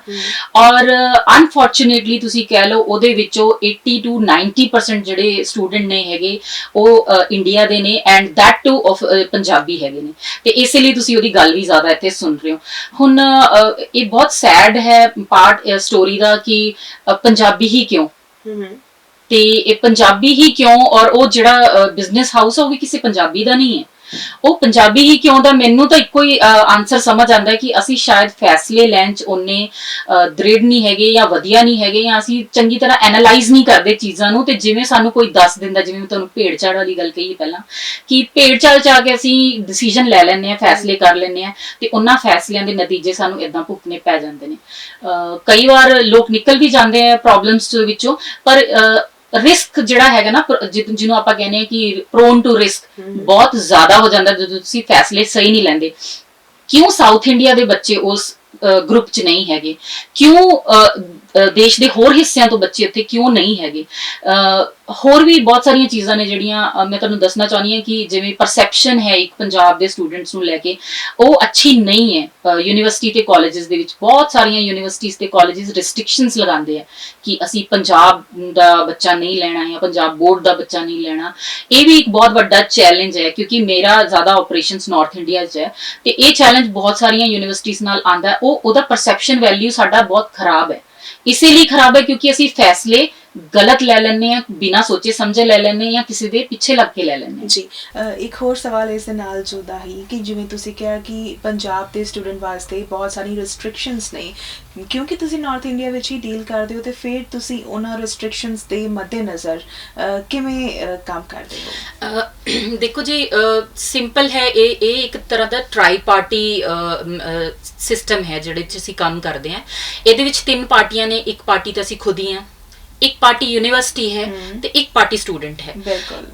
ਔਰ ਅਨਫੋਰਚੂਨੇਟਲੀ ਤੁਸੀਂ ਕਹਿ ਲਓ ਉਹਦੇ ਵਿੱਚੋਂ 80 to 90% ਜਿਹੜੇ ਸਟੂਡੈਂਟ ਨੇ ਹੈਗੇ ਉਹ ਇੰਡੀਆ ਦੇ ਨੇ, and that too of Punjabi ਹੈਗੇ ਨੇ, ਤੇ ਇਸੇ ਲਈ ਤੁਸੀਂ ਉਹਦੀ ਗੱਲ ਵੀ ਜ਼ਿਆਦਾ ਇੱਥੇ ਸੁਣ ਰਹੇ ਹੋ। ਹੁਣ ਇਹ ਬਹੁਤ ਸੈਡ ਹੈ ਪਾਰਟ ਸਟੋਰੀ ਦਾ ਕਿ ਪੰਜਾਬੀ ਹੀ ਕਿਉਂ, ਤੇ ਇਹ ਪੰਜਾਬੀ ਹੀ ਕਿਉਂ, ਔਰ ਉਹ ਜਿਹੜਾ ਬਿਜ਼ਨਸ ਹਾਊਸ ਆ ਉਹ ਵੀ ਕਿਸੇ ਪੰਜਾਬੀ ਦਾ ਨਹੀਂ ਹੈ, ਉਹ ਪੰਜਾਬੀ ਹੀ ਕਿਉਂ ਦਾ ਮੈਨੂੰ ਤਾਂ ਇੱਕੋ ਹੀ ਆਨਸਰ ਸਮਝ ਆਉਂਦਾ ਕਿ ਅਸੀਂ ਸ਼ਾਇਦ ਫੈਸਲੇ ਲੈਣ ਚ ਉਹਨੇ ਦ੍ਰਿੜ ਨਹੀਂ ਹੈਗੇ ਜਾਂ ਵਧੀਆ ਨਹੀਂ ਹੈਗੇ, ਜਾਂ ਅਸੀਂ ਚੰਗੀ ਤਰ੍ਹਾਂ ਐਨਾਲਾਈਜ਼ ਨਹੀਂ ਕਰਦੇ ਚੀਜ਼ਾਂ ਨੂੰ। ਤੇ ਜਿਵੇਂ ਸਾਨੂੰ ਕੋਈ ਦੱਸ ਦਿੰਦਾ, ਜਿਵੇਂ ਮੈਂ ਤੁਹਾਨੂੰ ਭੇੜ ਚਾਲ ਵਾਲੀ ਗੱਲ ਕਹੀ ਪਹਿਲਾਂ ਕਿ ਭੇੜ ਚਾਲ ਚ ਆ ਕੇ ਅਸੀਂ ਡਿਸੀਜਨ ਲੈ ਲੈਂਦੇ ਹਾਂ, ਫੈਸਲੇ ਕਰ ਲੈਂਦੇ ਹਾਂ, ਤੇ ਉਹਨਾਂ ਫੈਸਲਿਆਂ ਦੇ ਨਤੀਜੇ ਸਾਨੂੰ ਏਦਾਂ ਭੁਗਤਣੇ ਪੈ ਜਾਂਦੇ ਨੇ। ਕਈ ਵਾਰ ਲੋਕ ਨਿਕਲ ਵੀ ਜਾਂਦੇ ਆ ਪ੍ਰੋਬਲਮਸ ਵਿੱਚੋਂ, ਪਰ ਰਿਸਕ ਜਿਹੜਾ ਹੈਗਾ ਨਾ ਜਿਹਨੂੰ ਆਪਾਂ ਕਹਿੰਦੇ ਆ ਕਿ ਪ੍ਰੋਨ ਟੂ ਰਿਸਕ ਬਹੁਤ ਜ਼ਿਆਦਾ ਹੋ ਜਾਂਦਾ ਜਦੋਂ ਤੁਸੀਂ ਫੈਸਲੇ ਸਹੀ ਨਹੀਂ ਲੈਂਦੇ। ਕਿਉਂ ਸਾਊਥ ਇੰਡੀਆ ਦੇ ਬੱਚੇ ਉਸ ਗਰੁੱਪ 'ਚ ਨਹੀਂ ਹੈਗੇ, ਕਿਉਂ ਦੇਸ਼ ਦੇ ਹੋਰ ਹਿੱਸਿਆਂ ਤੋਂ ਬੱਚੇ ਉੱਥੇ ਕਿਉਂ ਨਹੀਂ ਹੈਗੇ। ਹੋਰ ਵੀ ਬਹੁਤ ਸਾਰੀਆਂ ਚੀਜ਼ਾਂ ਨੇ ਜਿਹੜੀਆਂ ਮੈਂ ਤੁਹਾਨੂੰ ਦੱਸਣਾ ਚਾਹੁੰਦੀ ਹਾਂ ਕਿ ਜਿਵੇਂ ਪਰਸੈਪਸ਼ਨ ਹੈ ਇੱਕ ਪੰਜਾਬ ਦੇ ਸਟੂਡੈਂਟਸ ਨੂੰ ਲੈ ਕੇ ਉਹ ਅੱਛੀ ਨਹੀਂ ਹੈ। ਯੂਨੀਵਰਸਿਟੀ ਤੇ ਕਾਲਜਸ ਦੇ ਵਿੱਚ ਬਹੁਤ ਸਾਰੀਆਂ ਯੂਨੀਵਰਸਿਟੀਜ਼ ਤੇ ਕਾਲਜਸ ਰਿਸਟ੍ਰਿਕਸ਼ਨਸ ਲਗਾਉਂਦੇ ਆ ਕਿ ਅਸੀਂ ਪੰਜਾਬ ਦਾ ਬੱਚਾ ਨਹੀਂ ਲੈਣਾ ਜਾਂ ਪੰਜਾਬ ਬੋਰਡ ਦਾ ਬੱਚਾ ਨਹੀਂ ਲੈਣਾ। ਇਹ ਵੀ ਇੱਕ ਬਹੁਤ ਵੱਡਾ ਚੈਲੰਜ ਹੈ ਕਿਉਂਕਿ ਮੇਰਾ ਜ਼ਿਆਦਾ ਆਪਰੇਸ਼ਨਸ ਨਾਰਥ ਇੰਡੀਆ 'ਚ ਹੈ, ਤੇ ਇਹ ਚੈਲੰਜ ਬਹੁਤ ਸਾਰੀਆਂ ਯੂਨੀਵਰਸਿਟੀਜ਼ ਨਾਲ ਆਉਂਦਾ। ਉਹਦਾ ਪਰਸੈਪਸ਼ਨ ਵੈਲਿਊ ਸਾਡਾ ਬਹੁਤ ਖਰਾਬ ਹੈ, ਇਸੇ ਲਈ ਖਰਾਬ ਹੈ ਕਿਉਂਕਿ ਅਸੀਂ ਫੈਸਲੇ ਗਲਤ ਲੈ ਲੈਂਦੇ ਆ, ਬਿਨਾਂ ਸੋਚੇ ਸਮਝੇ ਲੈ ਲੈਂਦੇ ਆ, ਜਾਂ ਕਿਸੇ ਦੇ ਪਿੱਛੇ ਲੱਗ ਕੇ ਲੈ ਲੈਂਦੇ ਆ। ਜੀ ਇੱਕ ਹੋਰ ਸਵਾਲ ਇਸ ਦੇ ਨਾਲ ਜੁੜਦਾ ਹੀ ਕਿ ਜਿਵੇਂ ਤੁਸੀਂ ਕਿਹਾ ਕਿ ਪੰਜਾਬ ਦੇ ਸਟੂਡੈਂਟ ਵਾਸਤੇ ਬਹੁਤ ਸਾਰੀ ਰਿਸਟ੍ਰਿਕਸ਼ਨਸ ਨੇ, ਕਿਉਂਕਿ ਤੁਸੀਂ ਨਾਰਥ ਇੰਡੀਆ ਵਿੱਚ ਹੀ ਡੀਲ ਕਰਦੇ ਹੋ, ਤੇ ਫਿਰ ਤੁਸੀਂ ਉਹਨਾਂ ਰਿਸਟ੍ਰਿਕਸ਼ਨਸ ਦੇ ਮੱਦੇਨਜ਼ਰ ਕਿਵੇਂ ਕੰਮ ਕਰਦੇ ਹੋ? ਦੇਖੋ ਜੀ, ਸਿੰਪਲ ਹੈ, ਇਹ ਇੱਕ ਤਰ੍ਹਾਂ ਦਾ ਟਰਾਈ ਪਾਰਟੀ ਸਿਸਟਮ ਹੈ ਜਿਹੜੇ 'ਚ ਅਸੀਂ ਕੰਮ ਕਰਦੇ ਹਾਂ। ਇਹਦੇ ਵਿੱਚ 3 ਪਾਰਟੀਆਂ ਨੇ, ਇੱਕ ਪਾਰਟੀ ਤਾਂ ਅਸੀਂ ਖੁਦ ਹੀ ਹਾਂ, ਇੱਕ ਪਾਰਟੀ ਯੂਨੀਵਰਸਿਟੀ ਹੈ ਤੇ ਇੱਕ ਪਾਰਟੀ ਸਟੂਡੈਂਟ ਹੈ।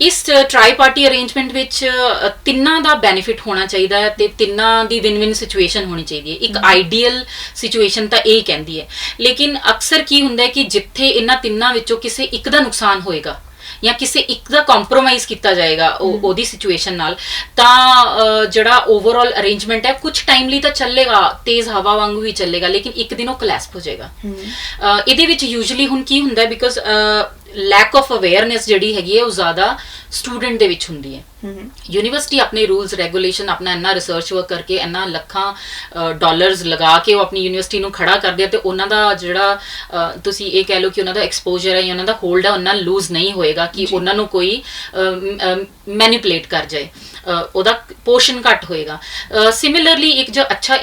ਇਸ ਟਰਾਈ ਪਾਰਟੀ ਅਰੇਂਜਮੈਂਟ ਵਿੱਚ ਤਿੰਨਾਂ ਦਾ ਬੈਨੀਫਿਟ ਹੋਣਾ ਚਾਹੀਦਾ ਹੈ ਤੇ ਤਿੰਨਾਂ ਦੀ ਵਿਨ ਵਿਨ ਸਿਚੁਏਸ਼ਨ ਹੋਣੀ ਚਾਹੀਦੀ ਹੈ। ਇੱਕ ਆਈਡੀਅਲ ਸਿਚੁਏਸ਼ਨ ਤਾਂ ਇਹ ਕਹਿੰਦੀ ਹੈ, ਲੇਕਿਨ ਅਕਸਰ ਕੀ ਹੁੰਦਾ ਹੈ ਕਿ ਜਿੱਥੇ ਇਹਨਾਂ ਤਿੰਨਾਂ ਵਿੱਚੋਂ ਕਿਸੇ ਇੱਕ ਦਾ ਨੁਕਸਾਨ ਹੋਏਗਾ ਜਾਂ ਕਿਸੇ ਇੱਕ ਦਾ ਕੰਪਰੋਮਾਈਜ਼ ਕੀਤਾ ਜਾਏਗਾ ਉਹਦੀ ਸਿਚੁਏਸ਼ਨ ਨਾਲ, ਤਾਂ ਜਿਹੜਾ ਓਵਰਆਲ ਅਰੇਂਜਮੈਂਟ ਹੈ ਕੁਝ ਟਾਈਮ ਲਈ ਤਾਂ ਚੱਲੇਗਾ, ਤੇਜ਼ ਹਵਾ ਵਾਂਗੂ ਹੀ ਚੱਲੇਗਾ, ਲੇਕਿਨ ਇੱਕ ਦਿਨ ਉਹ ਕਲੈਸਪ ਹੋ ਜਾਏਗਾ। ਇਹਦੇ ਵਿੱਚ ਯੂਜੂਅਲੀ ਹੁਣ ਕੀ ਹੁੰਦਾ ਬਿਕਾਜ਼ ਲੈਕ ਆਫ ਅਵੇਅਰਨੈਸ ਜਿਹੜੀ ਹੈਗੀ ਹੈ ਉਹ ਜ਼ਿਆਦਾ ਸਟੂਡੈਂਟ ਦੇ ਵਿੱਚ ਹੁੰਦੀ ਹੈ। ਯੂਨੀਵਰਸਿਟੀ ਆਪਣੇ ਰੂਲਸ ਰੈਗੂਲੇਸ਼ਨ ਆਪਣਾ ਇੰਨਾ ਰਿਸਰਚ ਵਰਕ ਕਰਕੇ ਇੰਨਾ ਲੱਖਾਂ ਡਾਲਰਸ ਲਗਾ ਕੇ ਉਹ ਆਪਣੀ ਯੂਨੀਵਰਸਿਟੀ ਨੂੰ ਖੜਾ ਕਰਦੇ ਆ, ਤੇ ਉਹਨਾਂ ਦਾ ਜਿਹੜਾ ਤੁਸੀਂ ਇਹ ਕਹਿ ਲਓ ਕਿ ਉਹਨਾਂ ਦਾ ਐਕਸਪੋਜ਼ਰ ਹੈ ਜਾਂ ਉਹਨਾਂ ਦਾ ਹੋਲਡ ਹੈ ਉਹਨਾਂ ਲੂਜ਼ ਨਹੀਂ ਹੋਏਗਾ ਕਿ ਉਹਨਾਂ ਨੂੰ ਕੋਈ ਮੈਨੀਪੂਲੇਟ ਕਰ ਜਾਏ, ਉਹਦਾ ਪੋਰਸ਼ਨ ਘੱਟ ਹੋਏਗਾ। ਸਿਮਿਲਰਲੀ ਇੱਕ ਜੋ ਅੱਛਾ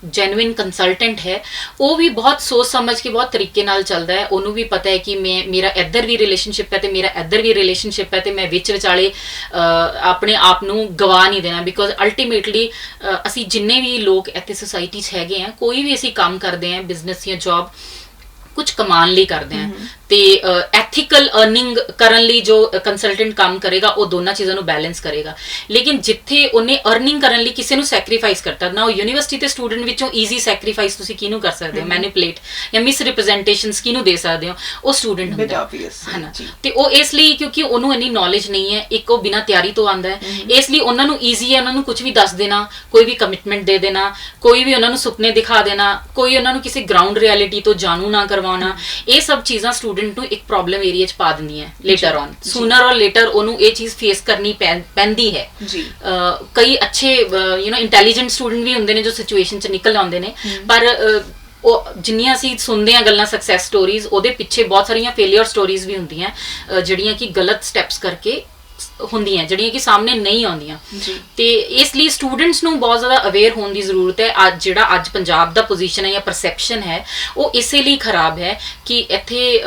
ਜੈਨੂਇਨ ਕੰਸਲਟੈਂਟ ਹੈ ਉਹ ਵੀ ਬਹੁਤ ਸੋਚ ਸਮਝ ਕੇ ਬਹੁਤ ਤਰੀਕੇ ਨਾਲ ਚੱਲਦਾ ਹੈ। ਉਹਨੂੰ ਵੀ ਪਤਾ ਹੈ ਕਿ ਮੇਰਾ ਇੱਧਰ ਵੀ ਰਿਲੇਸ਼ਨਸ਼ਿਪ ਹੈ ਤੇ ਮੇਰਾ ਇੱਧਰ ਵੀ ਰਿਲੇਸ਼ਨਸ਼ਿਪ ਹੈ, ਤੇ ਮੈਂ ਵਿਚਾਲੇ ਆਪਣੇ ਆਪ ਨੂੰ ਗਵਾ ਨਹੀਂ ਦੇਣਾ। ਬਿਕੋਜ਼ ਅਲਟੀਮੇਟਲੀ ਅਸੀਂ ਜਿੰਨੇ ਵੀ ਲੋਕ ਇੱਥੇ ਸੋਸਾਇਟੀ 'ਚ ਹੈਗੇ ਆ, ਕੋਈ ਵੀ ਅਸੀਂ ਕੰਮ ਕਰਦੇ ਹਾਂ ਬਿਜ਼ਨਸ ਜਾਂ ਜੌਬ, ਕੁਝ ਕਮਾਉਣ ਲਈ ਕਰਦੇ ਆ ਤੇ ਐਥੀਕਲ ਅਰਨਿੰਗ ਕਰਨ ਲਈ ਜੋ ਕੰਸਲਟੈਂਟ ਕੰਮ ਕਰੇਗਾ ਉਹ ਦੋਨਾਂ ਚੀਜ਼ਾਂ ਨੂੰ ਬੈਲੈਂਸ ਕਰੇਗਾ। ਲੇਕਿਨ ਜਿੱਥੇ ਉਹਨੇ ਅਰਨਿੰਗ ਕਰਨ ਲਈ ਕਿਸੇ ਨੂੰ ਸੈਕਰੀਫਾਈਸ ਕਰਤਾ ਨਾ, ਉਹ ਯੂਨੀਵਰਸਿਟੀ ਤੇ ਸਟੂਡੈਂਟ ਵਿੱਚੋਂ ਈਜ਼ੀ ਸੈਕਰੀਫਾਈਸ ਤੁਸੀਂ ਕਿਹਨੂੰ ਕਰ ਸਕਦੇ ਹੋ, ਮੈਨੀਪੂਲੇਟ ਜਾਂ ਮਿਸ ਰਿਪਰੈਜ਼ੈਂਟੇਸ਼ਨਸ ਕਿਹਨੂੰ ਦੇ ਸਕਦੇ ਹੋ, ਉਹ ਸਟੂਡੈਂਟ ਹੁੰਦਾ ਹੈ ਨਾ। ਤੇ ਉਹ ਇਸ ਲਈ ਕਿਉਂਕਿ ਉਹਨੂੰ ਇੰਨੀ ਨੌਲੇਜ ਨਹੀਂ ਹੈ, ਇੱਕ ਉਹ ਬਿਨਾਂ ਤਿਆਰੀ ਤੋਂ ਆਉਂਦਾ ਹੈ, ਇਸ ਲਈ ਉਹਨਾਂ ਨੂੰ ਈਜ਼ੀ ਹੈ ਉਹਨਾਂ ਨੂੰ ਕੁਝ ਵੀ ਦੱਸ ਦੇਣਾ, ਕੋਈ ਵੀ ਕਮਿਟਮੈਂਟ ਦੇ ਦੇਣਾ, ਕੋਈ ਵੀ ਉਹਨਾਂ ਨੂੰ ਸੁਪਨੇ ਦਿਖਾ ਦੇਣਾ, ਕੋਈ ਉਹਨਾਂ ਨੂੰ ਕਿਸੇ ਗਰਾਊਂਡ ਰਿਐਲਿਟੀ ਤੋਂ ਜਾਣੂ ਨਾ ਕਰਵਾਉਣਾ। ਇਹ ਸਭ ਚੀਜ਼ਾਂ ਸਟੂਡੈਂਟ ਨੂੰ ਇੱਕ ਪ੍ਰੋਬਲਮ ਏਰੀਆ 'ਚ ਪਾ ਦਿੰਦੀਆਂ ਲੇਟਰ ਔਨ, ਸੂਨਰ ਔਰ ਲੇਟਰ ਉਹਨੂੰ ਇਹ ਚੀਜ਼ ਫੇਸ ਕਰਨੀ ਪੈਂਦੀ ਹੈ। ਕਈ ਅੱਛੇ ਇੰਟੈਲੀਜੈਂਟ ਸਟੂਡੈਂਟ ਵੀ ਹੁੰਦੇ ਨੇ ਜੋ ਸਿਚੁਏਸ਼ਨ 'ਚ ਨਿਕਲ ਆਉਂਦੇ ਨੇ, ਪਰ ਉਹ ਜਿੰਨੀਆਂ ਅਸੀਂ ਸੁਣਦੇ ਹਾਂ ਗੱਲਾਂ ਸਕਸੈਸ ਸਟੋਰੀਜ਼, ਉਹਦੇ ਪਿੱਛੇ ਬਹੁਤ ਸਾਰੀਆਂ ਫੇਲਿਅਰ ਸਟੋਰੀਜ਼ ਵੀ ਹੁੰਦੀਆਂ ਜਿਹੜੀਆਂ ਕਿ ਗਲਤ ਸਟੈਪਸ ਕਰਕੇ ਹੁੰਦੀਆਂ, ਜਿਹੜੀਆਂ ਕਿ ਸਾਹਮਣੇ ਨਹੀਂ ਆਉਂਦੀਆਂ। ਤੇ ਇਸ ਲਈ ਸਟੂਡੈਂਟਸ ਨੂੰ ਬਹੁਤ ਜ਼ਿਆਦਾ ਅਵੇਅਰ ਹੋਣ ਦੀ ਜ਼ਰੂਰਤ ਹੈ। ਜਿਹੜਾ ਅੱਜ ਪੰਜਾਬ ਦਾ ਪੋਜੀਸ਼ਨ ਹੈ ਜਾਂ ਪਰਸੈਪਸ਼ਨ ਹੈ ਉਹ ਇਸੇ ਲਈ ਖਰਾਬ ਹੈ ਕਿ ਇੱਥੇ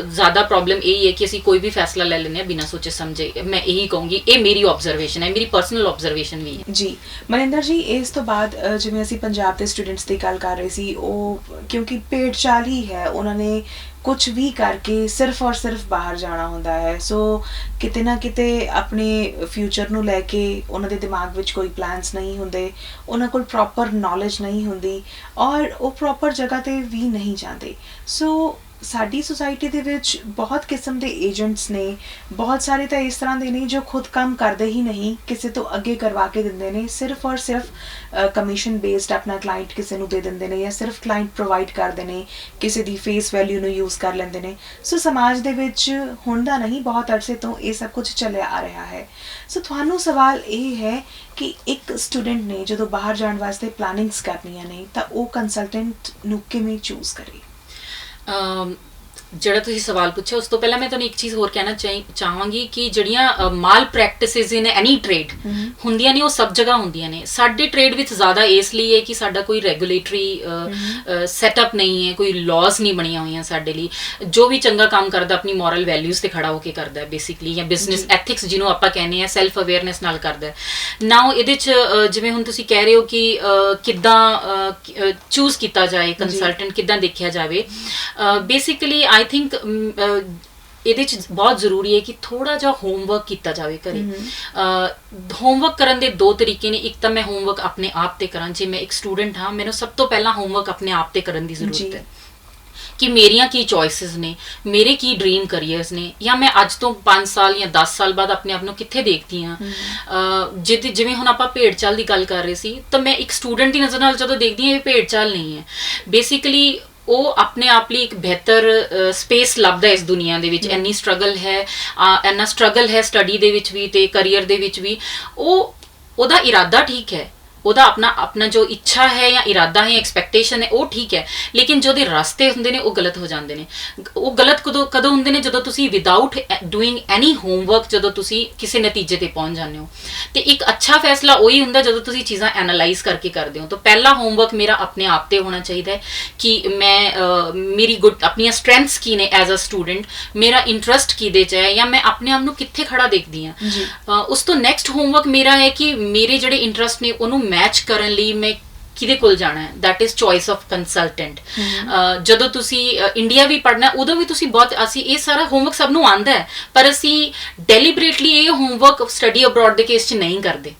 ਜ਼ਿਆਦਾ ਪ੍ਰੋਬਲਮ ਇਹ ਹੈ ਕਿ ਅਸੀਂ ਕੋਈ ਵੀ ਫੈਸਲਾ ਲੈ ਲੈਂਦੇ ਹਾਂ ਬਿਨਾਂ ਸੋਚੇ ਸਮਝੇ। ਮੈਂ ਇਹੀ ਕਹੂੰਗੀ, ਇਹ ਮੇਰੀ ਆਬਜ਼ਰਵੇਸ਼ਨ ਹੈ, ਮੇਰੀ ਪਰਸਨਲ ਆਬਜ਼ਰਵੇਸ਼ਨ ਵੀ ਹੈ। ਜੀ ਮਨਿੰਦਰ ਜੀ, ਇਸ ਤੋਂ ਬਾਅਦ ਜਿਵੇਂ ਅਸੀਂ ਪੰਜਾਬ ਦੇ ਸਟੂਡੈਂਟਸ ਦੀ ਗੱਲ ਕਰ ਰਹੇ ਸੀ, ਉਹ ਕਿਉਂਕਿ ਭੇਡ ਚਾਲ ਹੀ ਹੈ, ਉਹਨਾਂ ਨੇ ਕੁਝ ਵੀ ਕਰਕੇ ਸਿਰਫ ਔਰ ਸਿਰਫ ਬਾਹਰ ਜਾਣਾ ਹੁੰਦਾ ਹੈ। ਸੋ ਕਿਤੇ ਨਾ ਕਿਤੇ ਆਪਣੇ ਫਿਊਚਰ ਨੂੰ ਲੈ ਕੇ ਉਹਨਾਂ ਦੇ ਦਿਮਾਗ ਵਿੱਚ ਕੋਈ ਪਲਾਨਸ ਨਹੀਂ ਹੁੰਦੇ, ਉਹਨਾਂ ਕੋਲ ਪ੍ਰੋਪਰ ਨੌਲੇਜ ਨਹੀਂ ਹੁੰਦੀ ਔਰ ਉਹ ਪ੍ਰੋਪਰ ਜਗ੍ਹਾ 'ਤੇ ਵੀ ਨਹੀਂ ਜਾਂਦੇ। ਸੋ ਸਾਡੀ ਸੁਸਾਇਟੀ ਦੇ ਵਿੱਚ ਬਹੁਤ ਕਿਸਮ ਦੇ ਏਜੰਟਸ ਨੇ, ਬਹੁਤ ਸਾਰੇ ਤਾਂ ਇਸ ਤਰ੍ਹਾਂ ਦੇ ਨੇ ਜੋ ਖੁਦ ਕੰਮ ਕਰਦੇ ਹੀ ਨਹੀਂ, ਕਿਸੇ ਤੋਂ ਅੱਗੇ ਕਰਵਾ ਕੇ ਦਿੰਦੇ ਨੇ, ਸਿਰਫ ਔਰ ਸਿਰਫ ਕਮਿਸ਼ਨ ਬੇਸਡ ਆਪਣਾ ਕਲਾਇੰਟ ਕਿਸੇ ਨੂੰ ਦੇ ਦਿੰਦੇ ਨੇ ਜਾਂ ਸਿਰਫ ਕਲਾਇੰਟ ਪ੍ਰੋਵਾਈਡ ਕਰਦੇ ਨੇ, ਕਿਸੇ ਦੀ ਫੇਸ ਵੈਲਿਊ ਨੂੰ ਯੂਜ਼ ਕਰ ਲੈਂਦੇ ਨੇ। ਸੋ ਸਮਾਜ ਦੇ ਵਿੱਚ ਹੁਣ ਦਾ ਨਹੀਂ, ਬਹੁਤ ਅਰਸੇ ਤੋਂ ਇਹ ਸਭ ਕੁਝ ਚੱਲਿਆ ਆ ਰਿਹਾ ਹੈ। ਸੋ ਤੁਹਾਨੂੰ ਸਵਾਲ ਇਹ ਹੈ ਕਿ ਇੱਕ ਸਟੂਡੈਂਟ ਨੇ ਜਦੋਂ ਬਾਹਰ ਜਾਣ ਵਾਸਤੇ ਪਲਾਨਿੰਗਸ ਕਰਨੀਆਂ ਨੇ ਤਾਂ ਉਹ ਕੰਸਲਟੈਂਟ ਨੂੰ ਕਿਵੇਂ ਚੂਜ਼ ਕਰੇ? ਜਿਹੜਾ ਤੁਸੀਂ ਸਵਾਲ ਪੁੱਛਿਆ ਉਸ ਤੋਂ ਪਹਿਲਾਂ ਮੈਂ ਤੁਹਾਨੂੰ ਇੱਕ ਚੀਜ਼ ਹੋਰ ਕਹਿਣਾ ਚਾਹਾਂਗੀ ਕਿ ਜਿਹੜੀਆਂ ਮਾਲ ਪ੍ਰੈਕਟਿਸਿਸ ਇਨ ਐਨੀ ਟ੍ਰੇਡ ਹੁੰਦੀਆਂ ਨੇ ਉਹ ਸਭ ਜਗ੍ਹਾ ਹੁੰਦੀਆਂ ਨੇ। ਸਾਡੇ ਟ੍ਰੇਡ ਵਿੱਚ ਜ਼ਿਆਦਾ ਇਸ ਲਈ ਹੈ ਕਿ ਸਾਡਾ ਕੋਈ ਰੈਗੂਲੇਟਰੀ ਸੈਟਅਪ ਨਹੀਂ ਹੈ, ਕੋਈ ਲਾਜ਼ ਨਹੀਂ ਬਣੀਆਂ ਹੋਈਆਂ ਸਾਡੇ ਲਈ। ਜੋ ਵੀ ਚੰਗਾ ਕੰਮ ਕਰਦਾ ਆਪਣੀ ਮੋਰਲ ਵੈਲਿਊਜ਼ ਤੇ ਖੜਾ ਹੋ ਕੇ ਕਰਦਾ ਹੈ ਬੇਸਿਕਲੀ, ਜਾਂ ਬਿਜ਼ਨਸ ਐਥਿਕਸ ਜਿਹਨੂੰ ਆਪਾਂ ਕਹਿੰਦੇ ਹਾਂ, ਸੈਲਫ ਅਵੇਅਰਨੈਸ ਨਾਲ ਕਰਦਾ ਹੈ। ਨਾਓ ਇਹਦੇ 'ਚ ਜਿਵੇਂ ਹੁਣ ਤੁਸੀਂ ਕਹਿ ਰਹੇ ਹੋ ਕਿ ਕਿੱਦਾਂ ਚੂਜ਼ ਕੀਤਾ ਜਾਏ ਕੰਸਲਟੈਂਟ, ਕਿੱਦਾਂ ਦੇਖਿਆ ਜਾਵੇ, ਬੇਸਿਕਲੀ ਆਈ ਥਿੰਕ ਇਹਦੇ 'ਚ ਬਹੁਤ ਜ਼ਰੂਰੀ ਹੈ ਕਿ ਥੋੜ੍ਹਾ ਜਿਹਾ ਹੋਮਵਰਕ ਕੀਤਾ ਜਾਵੇ ਘਰੇ। ਹੋਮਵਰਕ ਕਰਨ ਦੇ ਦੋ ਤਰੀਕੇ ਨੇ। ਇੱਕ ਤਾਂ ਮੈਂ ਹੋਮਵਰਕ ਆਪਣੇ ਆਪ ਤੇ ਕਰਾਂ, ਜੇ ਮੈਂ ਇੱਕ ਸਟੂਡੈਂਟ ਹਾਂ ਮੈਨੂੰ ਸਭ ਤੋਂ ਪਹਿਲਾਂ ਹੋਮਵਰਕ ਆਪਣੇ ਆਪ ਤੇ ਕਰਨ ਦੀ ਜ਼ਰੂਰਤ ਹੈ ਕਿ ਮੇਰੀਆਂ ਕੀ ਚੋਇਸਿਸ ਨੇ, ਮੇਰੇ ਕੀ ਡ੍ਰੀਮ ਕਰੀਅਰਸ ਨੇ, ਜਾਂ ਮੈਂ ਅੱਜ ਤੋਂ 5 ਸਾਲ ਜਾਂ 10 ਸਾਲ ਬਾਅਦ ਆਪਣੇ ਆਪ ਨੂੰ ਕਿੱਥੇ ਦੇਖਦੀ ਹਾਂ। ਜਿਵੇਂ ਹੁਣ ਆਪਾਂ ਭੇਡ ਚਾਲ ਦੀ ਗੱਲ ਕਰ ਰਹੇ ਸੀ, ਤਾਂ ਮੈਂ ਇੱਕ ਸਟੂਡੈਂਟ ਦੀ ਨਜ਼ਰ ਨਾਲ ਜਦੋਂ ਦੇਖਦੀ ਹਾਂ ਇਹ ਭੇਡ ਚਾਲ ਨਹੀਂ ਹੈ। ਬੇਸਿਕਲੀ ਉਹ ਆਪਣੇ ਆਪ ਲਈ ਇੱਕ ਬਿਹਤਰ ਸਪੇਸ ਲੱਭਦਾ ਇਸ ਦੁਨੀਆ ਦੇ ਵਿੱਚ। ਇੰਨੀ ਸਟਰਗਲ ਹੈ, ਇੰਨਾ ਸਟਰਗਲ ਹੈ ਸਟੱਡੀ ਦੇ ਵਿੱਚ ਵੀ ਤੇ ਕਰੀਅਰ ਦੇ ਵਿੱਚ ਵੀ। ਉਹਦਾ ਇਰਾਦਾ ਠੀਕ ਹੈ, ਉਹਦਾ ਆਪਣਾ ਜੋ ਇੱਛਾ ਹੈ ਜਾਂ ਇਰਾਦਾ ਹੈ, ਐਕਸਪੈਕਟੇਸ਼ਨ ਹੈ, ਉਹ ਠੀਕ ਹੈ, ਲੇਕਿਨ ਜੋ ਉਹਦੇ ਰਸਤੇ ਹੁੰਦੇ ਨੇ ਉਹ ਗਲਤ ਹੋ ਜਾਂਦੇ ਨੇ। ਉਹ ਗਲਤ ਕਦੋਂ ਹੁੰਦੇ ਨੇ? ਜਦੋਂ ਤੁਸੀਂ ਵਿਦਆਊਟ ਡੂਇੰਗ ਐਨੀ ਹੋਮਵਰਕ ਜਦੋਂ ਤੁਸੀਂ ਕਿਸੇ ਨਤੀਜੇ ਤੇ ਪਹੁੰਚ ਜਾਂਦੇ ਹੋ। ਤੇ ਇੱਕ ਅੱਛਾ ਫੈਸਲਾ ਉਹੀ ਹੁੰਦਾ ਜਦੋਂ ਤੁਸੀਂ ਚੀਜ਼ਾਂ ਐਨਾਲਾਈਜ਼ ਕਰਕੇ ਕਰਦੇ ਹੋ। ਤਾਂ ਪਹਿਲਾ ਹੋਮਵਰਕ ਮੇਰਾ ਆਪਣੇ ਆਪ ਤੇ ਹੋਣਾ ਚਾਹੀਦਾ ਹੈ ਕਿ ਮੇਰੀ ਆਪਣੀਆਂ ਸਟਰੈਂਥਸ ਕੀ ਨੇ ਐਜ਼ ਅ ਸਟੂਡੈਂਟ, ਮੇਰਾ ਇੰਟਰਸਟ ਕਿਹਦੇ 'ਚ ਹੈ, ਜਾਂ ਮੈਂ ਆਪਣੇ ਆਪ ਨੂੰ ਕਿੱਥੇ ਖੜਾ ਦੇਖਦੀ ਹਾਂ। ਉਸ ਤੋਂ ਨੈਕਸਟ ਹੋਮਵਰਕ ਮੇਰਾ ਹੈ ਕਿ ਮੇਰੇ ਜਿਹੜੇ ਇੰਟਰਸਟ ਨੇ ਉਹਨੂੰ ਮੈਚ ਕਰਨ ਲਈ ਮੈਂ ਕਿਹਦੇ ਕੋਲ ਜਾਣਾ ਹੈ। That is choice of consultant. ਜਦੋਂ ਤੁਸੀਂ ਇੰਡੀਆ ਵੀ ਪੜ੍ਹਨਾ ਉਦੋਂ ਵੀ ਤੁਸੀਂ ਅਸੀਂ ਇਹ ਸਾਰਾ ਹੋਮਵਰਕ ਸਭ ਨੂੰ ਆਉਂਦਾ ਹੈ, ਪਰ ਅਸੀਂ ਡੈਲੀਬਰੇਟਲੀ ਇਹ ਹੋਮਵਰਕ ਸਟੱਡੀ ਅਬਰੋਡ ਦੇ ਕੇਸ 'ਚ ਨਹੀਂ ਕਰਦੇ।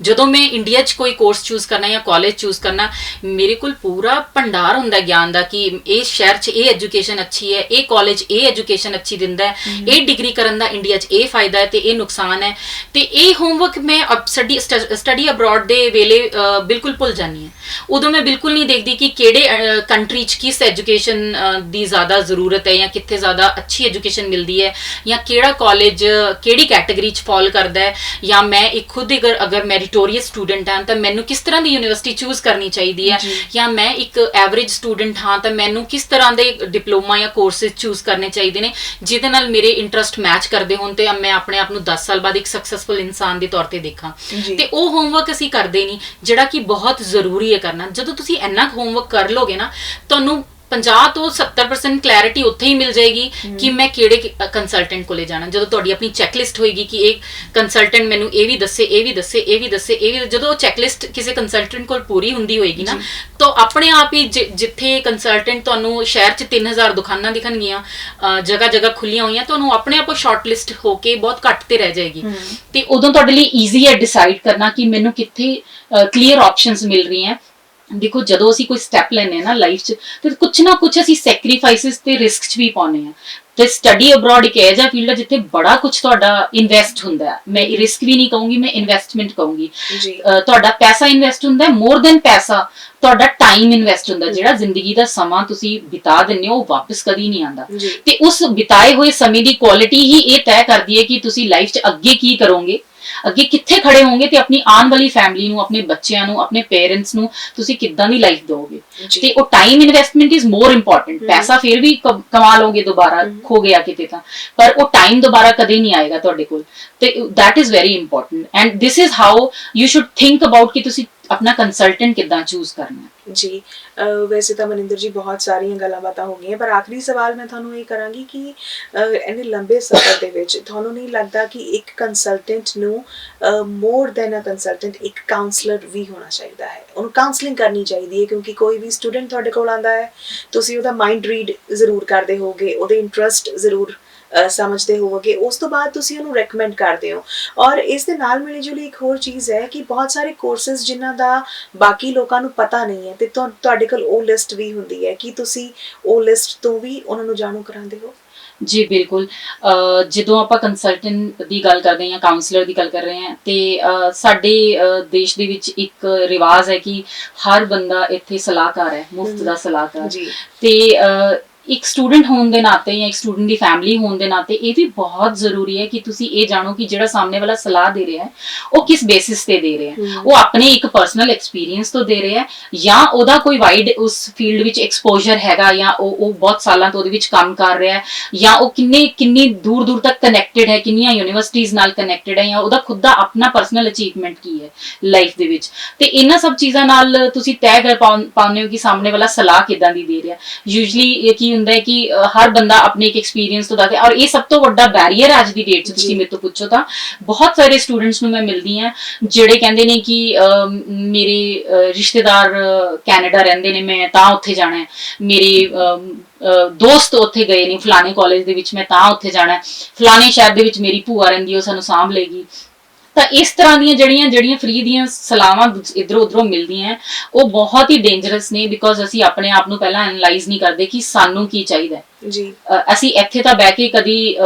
ਜਦੋਂ ਮੈਂ ਇੰਡੀਆ 'ਚ ਕੋਈ ਕੋਰਸ ਚੂਜ਼ ਕਰਨਾ ਜਾਂ ਕਾਲਜ ਚੂਜ਼ ਕਰਨਾ, ਮੇਰੇ ਕੋਲ ਪੂਰਾ ਭੰਡਾਰ ਹੁੰਦਾ ਗਿਆਨ ਦਾ ਕਿ ਇਹ ਸ਼ਹਿਰ 'ਚ ਇਹ ਐਜੂਕੇਸ਼ਨ ਅੱਛੀ ਹੈ, ਇਹ ਕਾਲਜ ਇਹ ਐਜੂਕੇਸ਼ਨ ਅੱਛੀ ਦਿੰਦਾ ਹੈ, ਇਹ ਡਿਗਰੀ ਕਰਨ ਦਾ ਇੰਡੀਆ 'ਚ ਇਹ ਫਾਇਦਾ ਹੈ ਤੇ ਇਹ ਨੁਕਸਾਨ ਹੈ। ਤੇ ਇਹ ਹੋਮਵਰਕ ਮੈਂ ਸਟੱਡੀ ਅਬਰੋਡ ਦੇ ਵੇਲੇ ਬਿਲਕੁਲ ਭੁੱਲ ਜਾਂਦੀ ਹਾਂ। ਉਦੋਂ ਮੈਂ ਬਿਲਕੁਲ ਨਹੀਂ ਦੇਖਦੀ ਕਿ ਕਿਹੜੇ ਕੰਟਰੀ 'ਚ ਕਿਸ ਐਜੂਕੇਸ਼ਨ ਦੀ ਜ਼ਿਆਦਾ ਜ਼ਰੂਰਤ ਹੈ ਜਾਂ ਕਿੱਥੇ ਜ਼ਿਆਦਾ ਅੱਛੀ ਐਜੂਕੇਸ਼ਨ ਮਿਲਦੀ ਹੈ, ਜਾਂ ਕਿਹੜਾ ਕਾਲਜ ਕਿਹੜੀ ਕੈਟਾਗਰੀ 'ਚ ਫਾਲ ਕਰਦਾ ਹੈ, ਜਾਂ ਮੈਂ ਇੱਕ ਖੁਦ ਅਗਰ ਮੈਰੀਟੋਰੀਅਸ ਸਟੂਡੈਂਟ ਹਾਂ ਤਾਂ ਮੈਨੂੰ ਕਿਸ ਤਰ੍ਹਾਂ ਦੀ ਯੂਨੀਵਰਸਿਟੀ ਚੂਜ਼ ਕਰਨੀ ਚਾਹੀਦੀ ਹੈ, ਜਾਂ ਮੈਂ ਇੱਕ ਐਵਰੇਜ ਸਟੂਡੈਂਟ ਹਾਂ ਤਾਂ ਮੈਨੂੰ ਕਿਸ ਤਰ੍ਹਾਂ ਦੇ ਡਿਪਲੋਮਾ ਜਾਂ ਕੋਰਸਿਸ ਚੂਜ਼ ਕਰਨੇ ਚਾਹੀਦੇ ਨੇ ਜਿਹਦੇ ਨਾਲ ਮੇਰੇ ਇੰਟਰਸਟ ਮੈਚ ਕਰਦੇ ਹੋਣ ਤੇ ਮੈਂ ਆਪਣੇ ਆਪ ਨੂੰ 10 ਸਾਲ ਬਾਅਦ ਇੱਕ ਸਕਸੈਸਫੁਲ ਇਨਸਾਨ ਦੇ ਤੌਰ ਤੇ ਦੇਖਾਂ। ਤੇ ਉਹ ਹੋਮਵਰਕ ਅਸੀਂ ਕਰਦੇ ਨਹੀਂ, ਜਿਹੜਾ ਕਿ ਬਹੁਤ ਜ਼ਰੂਰੀ ਹੈ ਕਰਨਾ। ਜਦੋਂ ਤੁਸੀਂ ਇੰਨਾ ਹੋਮਵਰਕ ਕਰ ਲੋਗੇ ਨਾ, ਤੁਹਾਨੂੰ 50 ਤੋਂ 70% ਕਲੈਰਿਟੀ ਉੱਥੇ ਹੀ ਮਿਲ ਜਾਏਗੀ ਕਿ ਮੈਂ ਕਿਹੜੇ ਕੰਸਲਟੈਂਟ ਕੋਲੇ ਜਾਣਾ। ਜਦੋਂ ਤੁਹਾਡੀ ਆਪਣੀ ਚੈੱਕਲਿਸਟ ਹੋਏਗੀ ਕਿ ਇਹ ਕੰਸਲਟੈਂਟ ਮੈਨੂੰ ਇਹ ਵੀ ਦੱਸੇ, ਇਹ ਵੀ ਦੱਸੇ, ਇਹ ਵੀ ਦੱਸੇ, ਇਹ ਵੀ, ਜਦੋਂ ਉਹ ਚੈੱਕਲਿਸਟ ਕਿਸੇ ਕੰਸਲਟੈਂਟ ਕੋਲ ਪੂਰੀ ਹੁੰਦੀ ਹੋਏਗੀ ਨਾ, ਤਾਂ ਆਪਣੇ ਆਪ ਹੀ ਜਿੱਥੇ ਕੰਸਲਟੈਂਟ ਤੁਹਾਨੂੰ ਸ਼ਹਿਰ 'ਚ 3000 ਦੁਕਾਨਾਂ ਦਿਖਣਗੀਆਂ, ਜਗ੍ਹਾ ਜਗ੍ਹਾ ਖੁੱਲੀਆਂ ਹੋਈਆਂ, ਤੁਹਾਨੂੰ ਆਪਣੇ ਆਪ ਸ਼ਾਰਟ ਲਿਸਟ ਹੋ ਕੇ ਬਹੁਤ ਘੱਟ ਤੇ ਰਹਿ ਜਾਏਗੀ। ਤੇ ਉਦੋਂ ਤੁਹਾਡੇ ਲਈ ਈਜ਼ੀ ਹੈ ਡਿਸਾਈਡ ਕਰਨਾ ਕਿ ਮੈਨੂੰ ਕਿੱਥੇ ਕਲੀਅਰ ਆਪਸ਼ਨਸ ਮਿਲ ਰਹੀਆਂ। ਦੇਖੋ, ਜਦੋਂ ਅਸੀਂ ਕੋਈ ਸਟੈਪ ਲੈਂਦੇ ਹਾਂ ਨਾ ਲਾਈਫ 'ਚ, ਤੇ ਕੁਛ ਨਾ ਕੁਛ ਅਸੀਂ ਸੈਕਰੀਫਾਈਸਿਸ ਤੇ ਰਿਸਕ 'ਚ ਵੀ ਪਾਉਂਦੇ ਹਾਂ। ਤੇ ਸਟੱਡੀ ਅਬਰੋਡ ਇੱਕ ਇਹੋ ਜਿਹਾ ਫੀਲਡ ਹੈ ਜਿੱਥੇ ਬੜਾ ਕੁਛ ਤੁਹਾਡਾ ਇਨਵੈਸਟ ਹੁੰਦਾ ਹੈ। ਮੈਂ ਰਿਸਕ ਵੀ ਨਹੀਂ ਕਹੂੰਗੀ, ਮੈਂ ਇਨਵੈਸਟਮੈਂਟ ਕਹੂੰਗੀ। ਤੁਹਾਡਾ ਪੈਸਾ ਇਨਵੈਸਟ ਹੁੰਦਾ ਹੈ, ਮੋਰ ਦੈਨ ਪੈਸਾ ਤੁਹਾਡਾ ਟਾਈਮ ਇਨਵੈਸਟ ਹੁੰਦਾ। ਜਿਹੜਾ ਜ਼ਿੰਦਗੀ ਦਾ ਸਮਾਂ ਤੁਸੀਂ ਬਿਤਾ ਦਿੰਦੇ ਹੋ, ਉਹ ਵਾਪਸ ਕਦੀ ਨਹੀਂ ਆਉਂਦਾ। ਤੇ ਉਸ ਬਿਤਾਏ ਹੋਏ ਸਮੇਂ ਦੀ ਕੁਆਲਿਟੀ ਹੀ ਇਹ ਤੈਅ ਕਰਦੀ ਹੈ ਕਿ ਤੁਸੀਂ ਲਾਈਫ 'ਚ ਅੱਗੇ ਕੀ ਕਰੋਗੇ, ਅੱਗੇ ਕਿੱਥੇ ਖੜੇ ਹੋਵੋਗੇ, ਤੇ ਆਪਣੀ ਆਉਣ ਵਾਲੀ ਫੈਮਿਲੀ ਨੂੰ, ਆਪਣੇ ਬੱਚਿਆਂ ਨੂੰ, ਆਪਣੇ ਪੇਰੈਂਟਸ ਨੂੰ ਤੁਸੀਂ ਕਿੱਦਾਂ ਦੀ ਲਾਈਫ ਦਿਓਗੇ। ਤੇ ਉਹ time investment is more important. ਪੈਸਾ ਫਿਰ ਵੀ ਕਮਾ ਲਓਗੇ, ਦੁਬਾਰਾ ਖੋ ਗਿਆ ਕਿਤੇ ਤਾਂ, ਪਰ ਉਹ ਟਾਈਮ ਦੁਬਾਰਾ ਕਦੇ ਨਹੀਂ ਆਏਗਾ ਤੁਹਾਡੇ ਕੋਲ। ਤੇ that is very important and this is how you should think about ਕਿ ਤੁਸੀਂ ਆਪਣਾ ਕੰਸਲਟੈਂਟ ਕਿੱਦਾਂ ਚੂਜ਼ ਕਰਨਾ ਹੈ। ਜੀ, ਵੈਸੇ ਤਾਂ ਮਨਿੰਦਰ ਜੀ ਬਹੁਤ ਸਾਰੀਆਂ ਗੱਲਾਂ ਬਾਤਾਂ ਹੋ ਗਈਆਂ, ਪਰ ਆਖਰੀ ਸਵਾਲ ਮੈਂ ਤੁਹਾਨੂੰ ਇਹ ਕਰਾਂਗੀ ਕਿ ਇੰਨੇ ਲੰਬੇ ਸਫ਼ਰ ਦੇ ਵਿੱਚ ਤੁਹਾਨੂੰ ਨਹੀਂ ਲੱਗਦਾ ਕਿ ਇੱਕ ਕੰਸਲਟੈਂਟ ਨੂੰ ਮੋਰ ਦੈਨ ਅ ਕੰਸਲਟੈਂਟ ਇੱਕ ਕਾਉਂਸਲਰ ਵੀ ਹੋਣਾ ਚਾਹੀਦਾ ਹੈ, ਉਹਨੂੰ ਕਾਉਂਸਲਿੰਗ ਕਰਨੀ ਚਾਹੀਦੀ ਹੈ? ਕਿਉਂਕਿ ਕੋਈ ਵੀ ਸਟੂਡੈਂਟ ਤੁਹਾਡੇ ਕੋਲ ਆਉਂਦਾ ਹੈ, ਤੁਸੀਂ ਉਹਦਾ ਮਾਈਂਡ ਰੀਡ ਜ਼ਰੂਰ ਕਰਦੇ ਹੋਗੇ, ਉਹਦੇ ਇੰਟਰਸਟ ਜ਼ਰੂਰ ਸਮਝਦੇ ਹੋਵੋਗੇ, ਉਸ ਤੋਂ ਬਾਅਦ ਤੁਸੀਂ ਉਹਨੂੰ ਰეკਮੈਂਡ ਕਰਦੇ ਹੋ। ਔਰ ਇਸ ਦੇ ਨਾਲ ਮਿਲੀ ਜੁਲੀ ਇੱਕ ਹੋਰ ਚੀਜ਼ ਹੈ ਕਿ ਬਹੁਤ ਸਾਰੇ ਕੋਰਸਿਸ ਜਿਨ੍ਹਾਂ ਦਾ ਬਾਕੀ ਲੋਕਾਂ ਨੂੰ ਪਤਾ ਨਹੀਂ ਹੈ, ਤੇ ਤੁਹਾਡੇ ਕੋਲ ਉਹ ਲਿਸਟ ਵੀ ਹੁੰਦੀ ਹੈ, ਕਿ ਤੁਸੀਂ ਉਹ ਲਿਸਟ ਤੋਂ ਵੀ ਉਹਨਾਂ ਨੂੰ ਜਾਣੂ ਕਰਾਉਂਦੇ ਹੋ? ਜੀ ਬਿਲਕੁਲ। ਜਦੋਂ ਆਪਾਂ ਕੰਸਲਟੈਂਟ ਦੀ ਗੱਲ ਕਰਦੇ ਹਾਂ ਜਾਂ ਕਾਉਂਸਲਰ ਦੀ ਗੱਲ ਕਰ ਰਹੇ ਹਾਂ, ਤੇ ਸਾਡੇ ਦੇਸ਼ ਦੇ ਵਿੱਚ ਇੱਕ ਰਿਵਾਜ ਹੈ ਕਿ ਹਰ ਬੰਦਾ ਇੱਥੇ ਸਲਾਹਕਾਰ ਹੈ, ਮੁਫਤ ਦਾ ਸਲਾਹਕਾਰ। ਤੇ ਇੱਕ ਸਟੂਡੈਂਟ ਹੋਣ ਦੇ ਨਾਤੇ ਜਾਂ ਇੱਕ ਸਟੂਡੈਂਟ ਦੀ ਫੈਮਿਲੀ ਹੋਣ ਦੇ ਨਾਤੇ ਇਹ ਵੀ ਬਹੁਤ ਜ਼ਰੂਰੀ ਹੈ ਕਿ ਤੁਸੀਂ ਇਹ ਜਾਣੋ ਕਿ ਜਿਹੜਾ ਸਾਹਮਣੇ ਵਾਲਾ ਸਲਾਹ ਦੇ ਰਿਹਾ ਹੈ ਉਹ ਕਿਸ ਬੇਸਿਸ ਤੇ ਦੇ ਰਿਹਾ ਹੈ। ਉਹ ਆਪਣੇ ਇੱਕ ਪਰਸਨਲ ਐਕਸਪੀਰੀਅੰਸ ਤੋਂ ਦੇ ਰਿਹਾ ਹੈ, ਜਾਂ ਉਹਦਾ ਕੋਈ ਵਾਈਡ ਉਸ ਫੀਲਡ ਵਿੱਚ ਐਕਸਪੋਜ਼ਰ ਹੈਗਾ, ਜਾਂ ਉਹ ਬਹੁਤ ਸਾਲਾਂ ਤੋਂ ਉਹਦੇ ਵਿੱਚ ਕੰਮ ਕਰ ਰਿਹਾ ਹੈ, ਜਾਂ ਉਹ ਕਿੰਨੀ ਦੂਰ ਦੂਰ ਤੱਕ ਕਨੈਕਟਡ ਹੈ, ਕਿੰਨੀਆਂ ਯੂਨੀਵਰਸਿਟੀਜ਼ ਨਾਲ ਕਨੈਕਟਡ ਹੈ, ਜਾਂ ਉਹਦਾ ਖੁਦ ਦਾ ਆਪਣਾ ਪਰਸਨਲ ਅਚੀਵਮੈਂਟ ਕੀ ਹੈ ਲਾਈਫ ਦੇ ਵਿੱਚ। ਤੇ ਇਹਨਾਂ ਸਭ ਚੀਜ਼ਾਂ ਨਾਲ ਤੁਸੀਂ ਤੈਅ ਕਰ ਪਾਉਂਦੇ ਹੋ ਕਿ ਸਾਹਮਣੇ ਵਾਲਾ ਸਲਾਹ ਕਿੱਦਾਂ ਦੀ ਦੇ ਰਿਹਾ। ਯੂਜੂਅਲੀ ਕੀ ਹੁੰਦਾ ਹੈ ਕਿ ਹਰ ਬੰਦਾ ਆਪਣੇ ਇੱਕ ਐਕਸਪੀਰੀਅੰਸ ਤੋਂ ਦੱਸਦਾ, ਔਰ ਇਹ ਸਭ ਤੋਂ ਵੱਡਾ ਬੈਰੀਅਰ ਅੱਜ ਦੀ ਡੇਟ 'ਚ ਤੁਸੀਂ ਮੇਰੇ ਤੋਂ ਪੁੱਛੋ ਤਾਂ ਬਹੁਤ ਸਾਰੇ ਸਟੂਡੈਂਟਸ ਨੂੰ ਮੈਂ ਮਿਲਦੀ ਹਾਂ ਜਿਹੜੇ ਕਹਿੰਦੇ ਨੇ ਕਿ ਮੇਰੇ ਰਿਸ਼ਤੇਦਾਰ ਕੈਨੇਡਾ ਰਹਿੰਦੇ ਨੇ, ਮੈਂ ਤਾਂ ਉੱਥੇ ਜਾਣਾ ਹੈ, ਮੇਰੇ ਦੋਸਤ ਉੱਥੇ ਗਏ ਨੇ ਫਲਾਣੇ ਕਾਲਜ ਦੇ ਵਿੱਚ, ਮੈਂ ਤਾਂ ਉੱਥੇ ਜਾਣਾ, ਫਲਾਣੇ ਸ਼ਹਿਰ ਦੇ ਵਿੱਚ ਮੇਰੀ ਭੂਆ ਰਹਿੰਦੀ, ਉਹ ਸਾਨੂੰ ਸਾਂਭ ਲਏਗੀ। ਤਾਂ ਇਸ ਤਰ੍ਹਾਂ ਦੀਆਂ ਜਿਹੜੀਆਂ ਫ੍ਰੀ ਦੀਆਂ ਸਲਾਹਾਂ ਇੱਧਰੋਂ ਉੱਧਰੋਂ ਮਿਲਦੀਆਂ, ਉਹ ਬਹੁਤ ਹੀ ਡੇਂਜਰਸ ਨੇ, ਬਿਕੋਜ਼ ਅਸੀਂ ਆਪਣੇ ਆਪ ਨੂੰ ਪਹਿਲਾਂ ਐਨਲਾਈਜ਼ ਨਹੀਂ ਕਰਦੇ ਕਿ ਸਾਨੂੰ ਕੀ ਚਾਹੀਦਾ ਹੈ। ਅਸੀਂ ਇੱਥੇ ਤਾਂ ਬਹਿ ਕੇ ਕਦੀ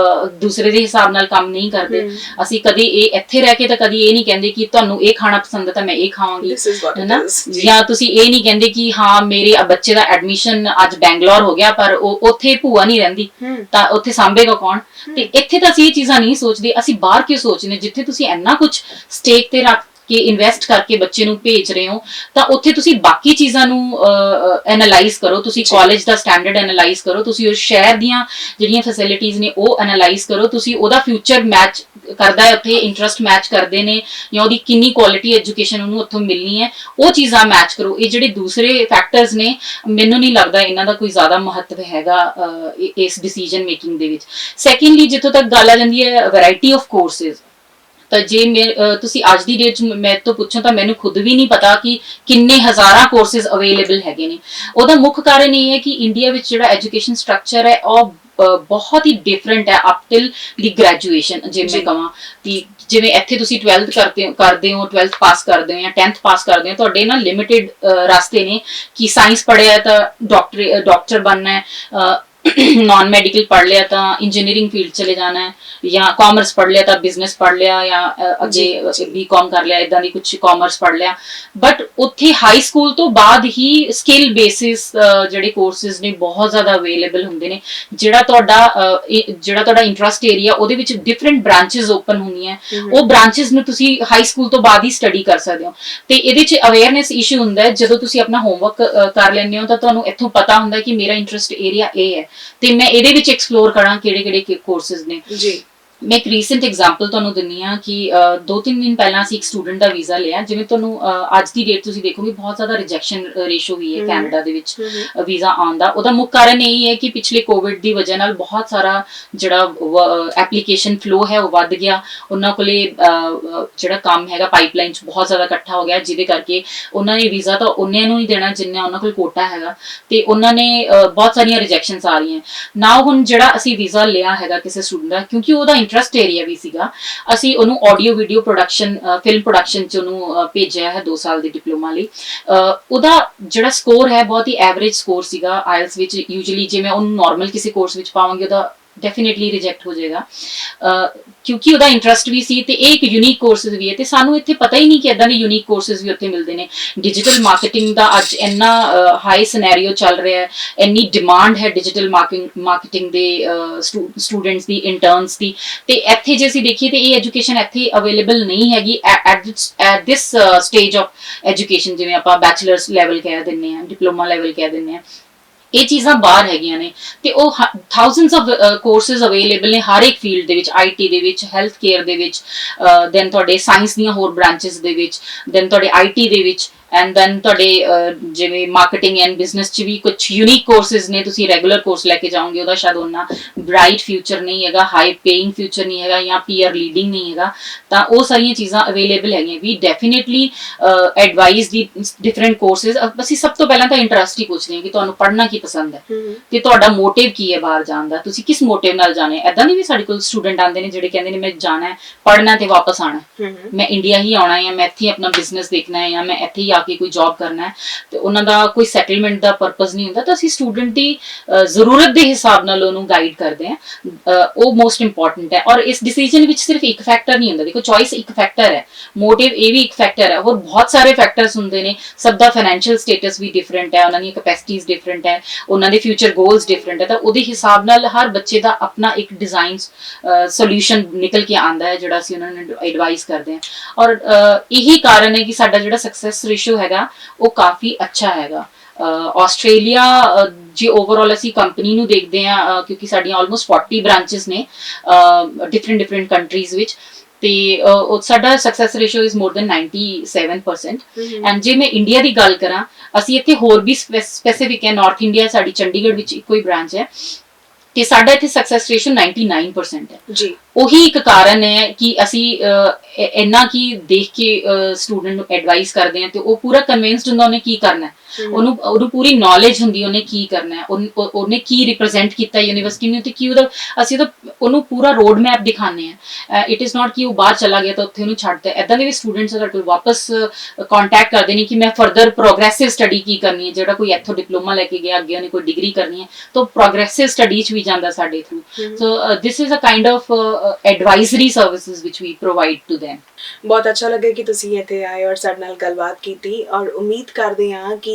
ਦੂਸਰੇ ਦੇ ਹਿਸਾਬ ਨਾਲ ਕੰਮ ਨਹੀਂ ਕਰਦੇ। ਅਸੀਂ ਕਦੀ ਇਹ ਇੱਥੇ ਰਹਿ ਕੇ ਤਾਂ ਕਦੀ ਇਹ ਨਹੀਂ ਕਹਿੰਦੇ ਕਿ ਤੁਹਾਨੂੰ ਇਹ ਖਾਣਾ ਪਸੰਦ ਹੈ ਤਾਂ ਮੈਂ ਇਹ ਖਾਵਾਂਗੀ, ਹੈਨਾ। ਜਾਂ ਤੁਸੀਂ ਇਹ ਨਹੀਂ ਕਹਿੰਦੇ ਕਿ ਹਾਂ ਮੇਰੇ ਬੱਚੇ ਦਾ ਐਡਮਿਸ਼ਨ ਅੱਜ ਬੈਂਗਲੌਰ ਹੋ ਗਿਆ, ਪਰ ਉਹ ਉੱਥੇ ਭੂਆ ਨਹੀਂ ਰਹਿੰਦੀ, ਤਾਂ ਉੱਥੇ ਸਾਂਭੇਗਾ ਕੌਣ? ਤੇ ਇੱਥੇ ਤਾਂ ਅਸੀਂ ਇਹ ਚੀਜ਼ਾਂ ਨਹੀਂ ਸੋਚਦੇ। ਅਸੀਂ ਬਾਹਰ ਕਿਉਂ ਸੋਚਦੇ? ਜਿੱਥੇ ਤੁਸੀਂ ਇੰਨਾ ਕੁਝ ਸਟੇਕ ਤੇ ਰੱਖ ਕਿ ਇਨਵੈਸਟ ਕਰਕੇ ਬੱਚੇ ਨੂੰ ਭੇਜ ਰਹੇ ਹੋ, ਤਾਂ ਉੱਥੇ ਤੁਸੀਂ ਬਾਕੀ ਚੀਜ਼ਾਂ ਨੂੰ ਐਨਾਲਾਈਜ਼ ਕਰੋ। ਤੁਸੀਂ ਕਾਲਜ ਦਾ ਸਟੈਂਡਰਡ ਐਨਾਲਾਈਜ਼ ਕਰੋ, ਤੁਸੀਂ ਉਸ ਸ਼ਹਿਰ ਦੀਆਂ ਜਿਹੜੀਆਂ ਫੈਸਿਲਿਟੀਜ਼ ਨੇ ਉਹ ਐਨਾਲਾਈਜ਼ ਕਰੋ, ਤੁਸੀਂ ਉਹਦਾ ਫਿਊਚਰ ਮੈਚ ਕਰਦਾ ਹੈ ਉੱਥੇ, ਇੰਟਰਸਟ ਮੈਚ ਕਰਦੇ ਨੇ, ਜਾਂ ਉਹਦੀ ਕਿੰਨੀ ਕੁਆਲਿਟੀ ਐਜੂਕੇਸ਼ਨ ਉਹਨੂੰ ਉੱਥੋਂ ਮਿਲਣੀ ਹੈ, ਉਹ ਚੀਜ਼ਾਂ ਮੈਚ ਕਰੋ। ਇਹ ਜਿਹੜੇ ਦੂਸਰੇ ਫੈਕਟਰਸ ਨੇ, ਮੈਨੂੰ ਨਹੀਂ ਲੱਗਦਾ ਇਹਨਾਂ ਦਾ ਕੋਈ ਜ਼ਿਆਦਾ ਮਹੱਤਵ ਹੈਗਾ ਇਸ ਡਿਸੀਜਨ ਮੇਕਿੰਗ ਦੇ ਵਿੱਚ। ਸੈਕੰਡਲੀ, ਜਿੱਥੋਂ ਤੱਕ ਗੱਲ ਆ ਜਾਂਦੀ ਹੈ ਵੈਰਾਈਟੀ ਆਫ ਕੋਰਸਿਸ, ਤਾਂ ਜੇ ਤੁਸੀਂ ਅੱਜ ਦੀ ਡੇਟ 'ਚ ਮੇਰੇ ਤੋਂ ਪੁੱਛੋ ਤਾਂ ਮੈਨੂੰ ਖੁਦ ਵੀ ਨਹੀਂ ਪਤਾ ਕਿ ਕਿੰਨੇ ਹਜ਼ਾਰਾਂ ਕੋਰਸਿਸ ਅਵੇਲੇਬਲ ਹੈਗੇ ਨੇ। ਉਹਦਾ ਮੁੱਖ ਕਾਰਨ ਇਹ ਹੈ ਕਿ ਇੰਡੀਆ ਵਿੱਚ ਜਿਹੜਾ ਐਜੂਕੇਸ਼ਨ ਸਟਰਕਚਰ ਹੈ ਉਹ ਬਹੁਤ ਹੀ ਡਿਫਰੈਂਟ ਹੈ ਅਪ ਟਿਲ ਦੀ ਗ੍ਰੈਜੂਏਸ਼ਨ। ਜੇ ਮੈਂ ਕਹਾਂ ਕਿ ਜਿਵੇਂ ਇੱਥੇ ਤੁਸੀਂ 12th ਕਰਦੇ ਹੋ 12th ਪਾਸ ਕਰਦੇ ਹੋ ਜਾਂ 10th ਪਾਸ ਕਰਦੇ ਹੋ, ਤੁਹਾਡੇ ਨਾ ਲਿਮਿਟਿਡ ਰਸਤੇ ਨੇ ਕਿ ਸਾਇੰਸ ਪੜ੍ਹਿਆ ਤਾਂ ਡਾਕਟਰ ਬਣਨਾ ਹੈ, ਨॉन ਮੈਡੀਕਲ ਪੜ੍ਹ ਲਿਆ ਤਾਂ ਇੰਜੀਨੀਅਰਿੰਗ ਫੀਲਡ ਚਲੇ ਜਾਣਾ ਹੈ, ਜਾਂ ਕਾਮਰਸ ਪੜ੍ਹ ਲਿਆ ਤਾਂ ਬਿਜ਼ਨਸ ਪੜ੍ਹ ਲਿਆ, ਜਾਂ ਅੱਗੇ ਬੀਕਾਮ ਕਰ ਲਿਆ, ਇਦਾਂ ਦੀ ਕੁਝ ਕਾਮਰਸ ਪੜ੍ਹ ਲਿਆ। ਬਟ ਉੱਥੇ ਹਾਈ ਸਕੂਲ ਤੋਂ ਬਾਅਦ ਹੀ ਸਕਿੱਲ ਬੇਸਿਸ ਜਿਹੜੇ ਕੋਰਸਿਸ ਨੇ ਬਹੁਤ ਜ਼ਿਆਦਾ ਅਵੇਲੇਬਲ ਹੁੰਦੇ ਨੇ। ਜਿਹੜਾ ਤੁਹਾਡਾ ਇੰਟਰਸਟ ਏਰੀਆ, ਉਹਦੇ ਵਿੱਚ ਡਿਫਰੈਂਟ ਬ੍ਰਾਂਚਿਸ ਓਪਨ ਹੁੰਦੀਆਂ, ਉਹ ਬ੍ਰਾਂਚਿਸ ਨੂੰ ਤੁਸੀਂ ਹਾਈ ਸਕੂਲ ਤੋਂ ਬਾਅਦ ਹੀ ਸਟੱਡੀ ਕਰ ਸਕਦੇ ਹੋ। ਤੇ ਇਹਦੇ 'ਚ ਅਵੇਅਰਨੈਸ ਇਸ਼ੂ ਹੁੰਦਾ ਹੈ। ਜਦੋਂ ਤੁਸੀਂ ਆਪਣਾ ਹੋਮਵਰਕ ਕਰ ਲੈਂਦੇ ਹੋ ਤਾਂ ਤੁਹਾਨੂੰ ਇੱਥੋਂ ਪਤਾ ਹੁੰਦਾ ਕਿ ਮੇਰਾ ਇੰਟਰਸਟ ਏਰੀਆ ਇਹ ਹੈ, ਤੇ ਮੈਂ ਇਹਦੇ ਵਿੱਚ ਐਕਸਪਲੋਰ ਕਰਾਂ ਕਿਹੜੇ ਕੋਰਸਿਸ ਨੇ। ਮੈਂ ਇੱਕ ਰੀਸੈਂਟ ਐਗਜ਼ਾਮਪਲ ਤੁਹਾਨੂੰ ਦਿੰਨੀ ਆ ਕਿ 2-3 ਦਿਨ ਪਹਿਲਾਂ ਅਸੀਂ ਇੱਕ ਸਟੂਡੈਂਟ ਦਾ ਵੀਜ਼ਾ ਲਿਆ। ਜਿਵੇਂ ਤੁਹਾਨੂੰ ਅੱਜ ਦੀ ਡੇਟ ਤੁਸੀਂ ਦੇਖੋਗੇ ਬਹੁਤ ਜ਼ਿਆਦਾ ਰਿਜੈਕਸ਼ਨ ਰੇਸ਼ੋ ਵੀ ਹੈ ਕੈਨੇਡਾ ਦੇ ਵਿੱਚ ਵੀਜ਼ਾ ਆਉਣ ਦਾ। ਉਹਦਾ ਮੁੱਖ ਕਾਰਨ ਇਹ ਹੈ ਕਿ ਪਿਛਲੇ ਕੋਵਿਡ ਦੀ ਵਜ੍ਹਾ ਨਾਲ ਬਹੁਤ ਸਾਰਾ ਜਿਹੜਾ ਐਪਲੀਕੇਸ਼ਨ ਫਲੋ ਹੈ ਉਹ ਵੱਧ ਗਿਆ। ਉਹਨਾਂ ਕੋਲੇ ਜਿਹੜਾ ਕੰਮ ਹੈਗਾ ਪਾਈਪਲਾਈਨ 'ਚ ਬਹੁਤ ਜ਼ਿਆਦਾ ਇਕੱਠਾ ਹੋ ਗਿਆ, ਜਿਹਦੇ ਕਰਕੇ ਉਹਨਾਂ ਨੇ ਵੀਜ਼ਾ ਤਾਂ ਉਹਨਿਆਂ ਨੂੰ ਹੀ ਦੇਣਾ ਜਿੰਨਾ ਉਹਨਾਂ ਕੋਲ ਕੋਟਾ ਹੈਗਾ, ਤੇ ਉਹਨਾਂ ਨੇ ਬਹੁਤ ਸਾਰੀਆਂ ਰਿਜੈਕਸ਼ਨਸ ਆ ਰਹੀਆਂ ਨਾ। ਹੁਣ ਜਿਹੜਾ ਅਸੀਂ ਵੀਜ਼ਾ ਲਿਆ ਹੈਗਾ ਕਿਸੇ ਸਟੂਡੈਂਟ ਦਾ, ਕਿਉਂਕਿ ਉਹਦਾ ਇੰਟਰਸਟ ਏਰੀਆ ਵੀ ਸੀਗਾ, ਅਸੀਂ ਉਹਨੂੰ audio video production film production 'ਚ ਉਹਨੂੰ ਭੇਜਿਆ ਹੈ 2 ਸਾਲ ਦੀ ਡਿਪਲੋਮਾ ਲਈ। ਉਹਦਾ ਜਿਹੜਾ ਸਕੋਰ ਹੈ ਬਹੁਤ ਹੀ ਐਵਰੇਜ ਸਕੋਰ ਸੀਗਾ ਆਇਲਸ ਵਿੱਚ। ਯੂਜੂਅਲੀ ਜੇ ਮੈਂ ਉਹਨੂੰ ਨਾਰਮਲ ਕਿਸੇ ਕੋਰਸ ਵਿੱਚ ਪਾਵਾਂਗੀ ਉਹਦਾ ਡੈਫੀਨੇਟਲੀ ਰਿਜੈਕਟ ਹੋ ਜਾਏਗਾ, ਕਿਉਂਕਿ ਉਹਦਾ ਇੰਟਰਸਟ ਵੀ ਸੀ ਤੇ ਇਹ ਇੱਕ ਯੂਨੀਕ ਕੋਰਸਿਸ ਵੀ ਹੈ। ਤੇ ਸਾਨੂੰ ਇੱਥੇ ਪਤਾ ਹੀ ਨਹੀਂ ਕਿ ਇਦਾਂ ਦੇ ਯੂਨੀਕ ਕੋਰਸਿਸ ਵੀ ਉੱਥੇ ਮਿਲਦੇ ਨੇ। ਡਿਜੀਟਲ ਮਾਰਕੀਟਿੰਗ ਦਾ ਅੱਜ ਇੰਨਾ ਹਾਈ ਸਿਨੈਰੀਓ ਚੱਲ ਰਿਹਾ ਹੈ, ਇੰਨੀ ਡਿਮਾਂਡ ਹੈ ਡਿਜੀਟਲ ਮਾਰਕੀਟਿੰਗ ਦੇ ਸਟੂਡੈਂਟਸ ਦੀ, ਇੰਟਰਨਸ ਦੀ। ਤੇ ਇੱਥੇ ਜੇ ਅਸੀਂ ਦੇਖੀਏ ਤੇ ਇਹ ਐਜੂਕੇਸ਼ਨ ਇੱਥੇ ਅਵੇਲੇਬਲ ਨਹੀਂ ਹੈਗੀ at this stage of education. ਜਿਵੇਂ ਆਪਾਂ ਬੈਚਲਰਸ ਲੈਵਲ ਕਹਿ ਦਿੰਦੇ ਹਾਂ, ਡਿਪਲੋਮਾ ਲੈਵਲ ਕਹਿ ਦਿੰਦੇ ਹਾਂ, ਇਹ ਚੀਜ਼ਾਂ ਬਾਹਰ ਹੈਗੀਆਂ ਨੇ। ਤੇ ਉਹ ਥਾਊਜ਼ੈਂਡਸ ਆਫ ਕੋਰਸਿਸ ਅਵੇਲੇਬਲ ਨੇ ਹਰ ਇੱਕ ਫੀਲਡ ਦੇ ਵਿੱਚ, IT ਦੇ ਵਿੱਚ, ਹੈਲਥ ਕੇਅਰ ਦੇ ਵਿੱਚ, ਦੈਨ ਤੁਹਾਡੇ ਸਾਇੰਸ ਦੀਆਂ ਹੋਰ ਬ੍ਰਾਂਚਸ ਦੇ ਵਿੱਚ, ਦੈਨ ਤੁਹਾਡੇ IT ਦੇ ਵਿੱਚ, ਐਂਡ ਦੈਨ ਤੁਹਾਡੇ ਜਿਵੇਂ ਮਾਰਕੀਟਿੰਗ ਐਂਡ ਬਿਜ਼ਨਸ 'ਚ ਵੀ ਕੁਝ ਯੂਨੀਕ ਕੋਰਸਿਸ ਨੇ। ਤੁਸੀਂ ਰੈਗੂਲਰ ਕੋਰਸ ਲੈ ਕੇ ਜਾਓਗੇ ਉਹਦਾ ਸ਼ਾਇਦ ਉਹਨਾਂ ਬ੍ਰਾਈਟ ਫਿਊਚਰ ਨਹੀਂ ਹੈਗਾ, ਹਾਈ ਪੇਇੰਗ ਫਿਊਚਰ ਨਹੀਂ ਹੈਗਾ, ਜਾਂ ਪੀਅਰ ਲੀਡਿੰਗ ਨਹੀਂ ਹੈਗਾ। ਤਾਂ ਉਹ ਸਾਰੀਆਂ ਚੀਜ਼ਾਂ ਅਵੇਲੇਬਲ ਹੈਗੀਆਂ। ਵੀ ਡੈਫੀਨੇਟਲੀ ਐਡਵਾਈਸ ਦੀ ਡਿਫਰੈਂਟ ਕੋਰਸਿਸ। ਅਸੀਂ ਸਭ ਤੋਂ ਪਹਿਲਾਂ ਤਾਂ ਇੰਟਰਸਟ ਹੀ ਪੁੱਛਦੇ ਹਾਂ ਕਿ ਤੁਹਾਨੂੰ ਪੜ੍ਹਨਾ ਕੀ ਪਸੰਦ ਹੈ ਤੇ ਤੁਹਾਡਾ ਮੋਟਿਵ ਕੀ ਹੈ ਬਾਹਰ ਜਾਣ ਦਾ, ਤੁਸੀਂ ਕਿਸ ਮੋਟਿਵ ਨਾਲ ਜਾਣਾ ਹੈ। ਏਦਾਂ ਨਹੀਂ ਵੀ ਸਾਡੇ ਕੋਲ ਸਟੂਡੈਂਟ ਆਉਂਦੇ ਨੇ ਜਿਹੜੇ ਕਹਿੰਦੇ ਨੇ ਮੈਂ ਜਾਣਾ ਹੈ ਪੜ੍ਹਨਾ ਤੇ ਵਾਪਸ ਆਉਣਾ, ਮੈਂ ਇੰਡੀਆ ਹੀ ਆਉਣਾ ਹੈ, ਜਾਂ ਮੈਂ ਇੱਥੇ ਆਪਣਾ ਬਿਜ਼ਨਸ ਦੇਖਣਾ ਹੈ, ਜਾਂ ਮੈਂ ਇੱਥੇ ਹੀ ਆ ਕੇ ਕੋਈ ਜੌਬ ਕਰਨਾ ਹੈ, ਤੇ ਉਹਨਾਂ ਦਾ ਕੋਈ ਸੈਟਲਮੈਂਟ ਦਾ ਪਰਪਸ ਨਹੀਂ ਹੁੰਦਾ। ਤਾਂ ਅਸੀਂ ਸਟੂਡੈਂਟ ਦੀ ਜ਼ਰੂਰਤ ਦੇ ਹਿਸਾਬ ਨਾਲ ਉਹਨੂੰ ਗਾਈਡ ਕਰਦੇ ਹਾਂ। ਉਹ ਮੋਸਟ ਇੰਪੋਰਟੈਂਟ ਹੈ। ਔਰ ਇਸ ਡਿਸੀਜਨ ਵਿੱਚ ਸਿਰਫ ਇੱਕ ਫੈਕਟਰ ਨਹੀਂ ਹੁੰਦਾ। ਦੇਖੋ ਚੋਇਸ ਇੱਕ ਫੈਕਟਰ ਹੈ, ਮੋਟਿਵ ਇਹ ਵੀ ਇੱਕ ਫੈਕਟਰ ਹੈ, ਹੋਰ ਬਹੁਤ ਸਾਰੇ ਫੈਕਟਰਸ ਹੁੰਦੇ ਨੇ। ਸਭ ਦਾ ਫਾਈਨੈਂਸ਼ੀਅਲ ਸਟੇਟਸ ਵੀ ਡਿਫਰੈਂਟ ਹੈ, ਉਹਨਾਂ ਦੀਆਂ ਕੈਪੈਸਿਟੀਜ਼ ਡਿਫਰੈਂਟ ਹੈ, ਉਹਨਾਂ ਦੇ ਫਿਊਚਰ ਗੋਲਸ ਡਿਫਰੈਂਟ ਹੈ। ਤਾਂ ਉਹਦੇ ਹਿਸਾਬ ਨਾਲ ਹਰ ਬੱਚੇ ਦਾ ਆਪਣਾ ਇੱਕ ਡਿਜ਼ਾਈਨ ਸੋਲੂਸ਼ਨ ਨਿਕਲ ਕੇ ਆਉਂਦਾ ਹੈ ਜਿਹੜਾ ਅਸੀਂ ਉਹਨਾਂ ਨੂੰ ਐਡਵਾਈਸ ਕਰਦੇ ਹਾਂ। ਔਰ ਇਹੀ ਕਾਰਨ ਹੈ ਕਿ ਸਾਡਾ ਜਿਹੜਾ ਸਕਸੈਸ ਰੇਸ਼ੋ ਹੈਗਾ ਉਹ ਕਾਫੀ ਅੱਛਾ ਹੈਗਾ। ਆਸਟ੍ਰੇਲੀਆ ਜੇ ਓਵਰਆਲ ਅਸੀਂ ਕੰਪਨੀ ਨੂੰ ਦੇਖਦੇ ਹਾਂ, ਕਿਉਂਕਿ ਸਾਡੀਆਂ ਆਲਮੋਸਟ 40 ਬ੍ਰਾਂਚਸ ਨੇ ਡਿਫਰੈਂਟ ਕੰਟਰੀਜ਼ ਵਿੱਚ, ਤੇ ਸਾਡਾ success ratio is more than 97%। And ਜੇ ਮੈਂ ਇੰਡੀਆ ਦੀ ਗੱਲ ਕਰਾਂ, ਅਸੀਂ ਇੱਥੇ ਹੋਰ ਵੀ ਸਪੈਸੀਫਿਕ ਹੈ। ਨਾਰਥ ਇੰਡੀਆ ਸਾਡੀ ਚੰਡੀਗੜ੍ਹ ਵਿੱਚ ਇੱਕੋ ਹੀ ਬ੍ਰਾਂਚ ਹੈ, ਤੇ ਸਾਡਾ ਇੱਥੇ ਸਕਸੈਸ ਰੇਸ਼ੋ 99% ਹੈ ਜੀ। ਉਹੀ ਇੱਕ ਕਾਰਨ ਹੈ ਕਿ ਅਸੀਂ ਇੰਨਾ ਕੀ ਦੇਖ ਕੇ ਸਟੂਡੈਂਟ ਨੂੰ ਐਡਵਾਈਸ ਕਰਦੇ ਹਾਂ, ਤੇ ਉਹ ਪੂਰਾ ਕਨਵਿੰਸਡ ਹੁੰਦਾ ਉਹਨੇ ਕੀ ਕਰਨਾ ਹੈ, ਉਹਨੂੰ ਪੂਰੀ ਨੌਲੇਜ ਹੁੰਦੀ ਉਹਨੇ ਕੀ ਕਰਨਾ ਹੈ, ਉਹਨੇ ਕੀ ਰਿਪਰੈਜ਼ੈਂਟ ਕੀਤਾ ਯੂਨੀਵਰਸਿਟੀ ਨੂੰ, ਤੇ ਕੀ ਅਸੀਂ ਉਹਨੂੰ ਪੂਰਾ ਰੋਡ ਮੈਪ ਦਿਖਾਉਂਦੇ ਹਾਂ। ਇਟ ਇਜ਼ ਨਾਟ ਕਿ ਉਹ ਬਾਹਰ ਚਲਾ ਗਿਆ ਤਾਂ ਉੱਥੇ ਉਹਨੂੰ ਛੱਡਦਾ। ਏਦਾਂ ਦੇ ਵੀ ਸਟੂਡੈਂਟਸ ਸਾਡੇ ਕੋਲ ਵਾਪਸ ਕੰਟੈਕਟ ਕਰਦੇ ਨੇ ਕਿ ਮੈਂ ਫਰਦਰ ਪ੍ਰੋਗਰੈਸਿਵ ਸਟੱਡੀ ਕੀ ਕਰਨੀ ਹੈ। ਜਿਹੜਾ ਕੋਈ ਇੱਥੋਂ ਡਿਪਲੋਮਾ ਲੈ ਕੇ ਗਿਆ, ਅੱਗੇ ਉਹਨੇ ਕੋਈ ਡਿਗਰੀ ਕਰਨੀ ਹੈ, ਤਾਂ ਪ੍ਰੋਗਰੈਸਿਵ ਸਟੱਡੀ 'ਚ ਵੀ ਜਾਂਦਾ ਸਾਡੇ through. So this is a kind of advisory services ਵਿਚ ਵੀ ਪ੍ਰੋਵਾਈਡ ਟੂ them। ਬਹੁਤ ਅੱਛਾ ਲੱਗਾ ਕਿ ਤੁਸੀਂ ਇੱਥੇ ਆਏ ਔਰ ਸਾਡੇ ਨਾਲ ਗੱਲਬਾਤ ਕੀਤੀ, ਔਰ ਉਮੀਦ ਕਰਦੇ ਹਾਂ ਕਿ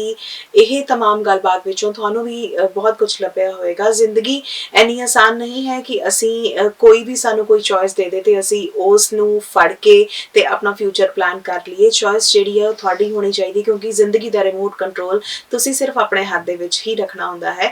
ਇਹ तमाम ਗੱਲਬਾਤ ਵਿੱਚੋਂ ਤੁਹਾਨੂੰ ਵੀ ਬਹੁਤ ਕੁਝ ਲੱਭਿਆ ਹੋਵੇਗਾ। ਜ਼ਿੰਦਗੀ ਇੰਨੀ ਆਸਾਨ ਨਹੀਂ ਹੈ ਕਿ ਅਸੀਂ ਕੋਈ ਵੀ ਸਾਨੂੰ ਕੋਈ ਚੋਇਸ ਦੇ ਦੇ ਤੇ ਅਸੀਂ ਉਸ ਨੂੰ ਫੜ ਕੇ ਤੇ ਆਪਣਾ ਫਿਊਚਰ ਪਲਾਨ ਕਰ ਲਈਏ। ਚੋਇਸ ਜਿਹੜੀ ਹੈ ਉਹ ਤੁਹਾਡੀ ਹੋਣੀ ਚਾਹੀਦੀ, ਕਿਉਂਕਿ ਜ਼ਿੰਦਗੀ ਦਾ ਰਿਮੋਟ ਕੰਟਰੋਲ ਤੁਸੀਂ ਸਿਰਫ ਆਪਣੇ ਹੱਥ ਦੇ ਵਿੱਚ ਹੀ ਰੱਖਣਾ ਹੁੰਦਾ ਹੈ।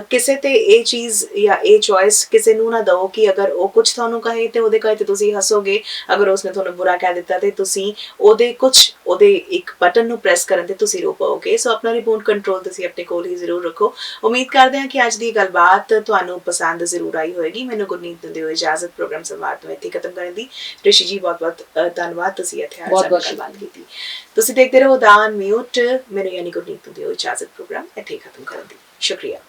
ਕਿਸੇ ਤੇ ਇਹ ਚੀਜ਼ ਜਾਂ ਇਹ ਚੋਇਸ ਕਿਸੇ ਨੂੰ ਨਾ ਦਿਓ ਕਿ ਅਗਰ ਉਹ ਕੁਝ ਤੁਹਾਨੂੰ ਕਹੇ ਤੇ ਉਹਦੇ ਕਹੇ ਤੇ ਤੁਸੀਂ ਹੱਸੋਗੇ, ਅਗਰ ਉਸਨੇ ਤੁਹਾਨੂੰ ਬੁਰਾ ਕਹਿ ਦਿੱਤਾ ਤੇ ਤੁਸੀਂ ਉਹਦੇ ਇੱਕ ਬਟਨ ਨੂੰ ਪ੍ਰੈਸ ਕਰਨ ਤੇ ਤੁਸੀਂ ਰੋ ਪਾਓਗੇ। ਸੋ ਆਪਣਾ ਰਿਮੋਟ ਕੰਟਰੋਲ ਤੁਸੀਂ ਆਪਣੇ ਕੋਲ ਹੀ ਜ਼ਰੂਰ ਰੱਖੋ। ਉਮੀਦ ਕਰਦੇ ਹਾਂ ਕਿ ਅੱਜ ਦੀ ਗੱਲਬਾਤ ਤੁਹਾਨੂੰ ਪਸੰਦ ਜ਼ਰੂਰ ਆਈ ਹੋਏਗੀ। ਮੈਨੂੰ ਗੁਰਨੀਤ ਦਿੰਦੇ ਹੋਏ ਇਜਾਜ਼ਤ ਪ੍ਰੋਗਰਾਮ ਸੰਵਾਦ ਨੂੰ ਇੱਥੇ ਖਤਮ ਕਰਨ ਦੀ। ਰਿਸ਼ੀ ਜੀ ਬਹੁਤ ਬਹੁਤ ਧੰਨਵਾਦ, ਤੁਸੀਂ ਇੱਥੇ ਆ ਕੇ ਗੱਲਬਾਤ ਕੀਤੀ। ਤੁਸੀਂ ਦੇਖਦੇ ਰਹੋ ਦਾ ਅਨਮਿਊਟ। ਮੈਨੂੰ ਯਾਨੀ ਗੁਰਨੀਤ ਦਿੰਦੇ ਹੋਏ ਇਜਾਜ਼ਤ ਪ੍ਰੋਗਰਾਮ ਇੱਥੇ ਖਤਮ ਕਰਨ ਦੀ। ਸ਼ੁਕਰੀਆ।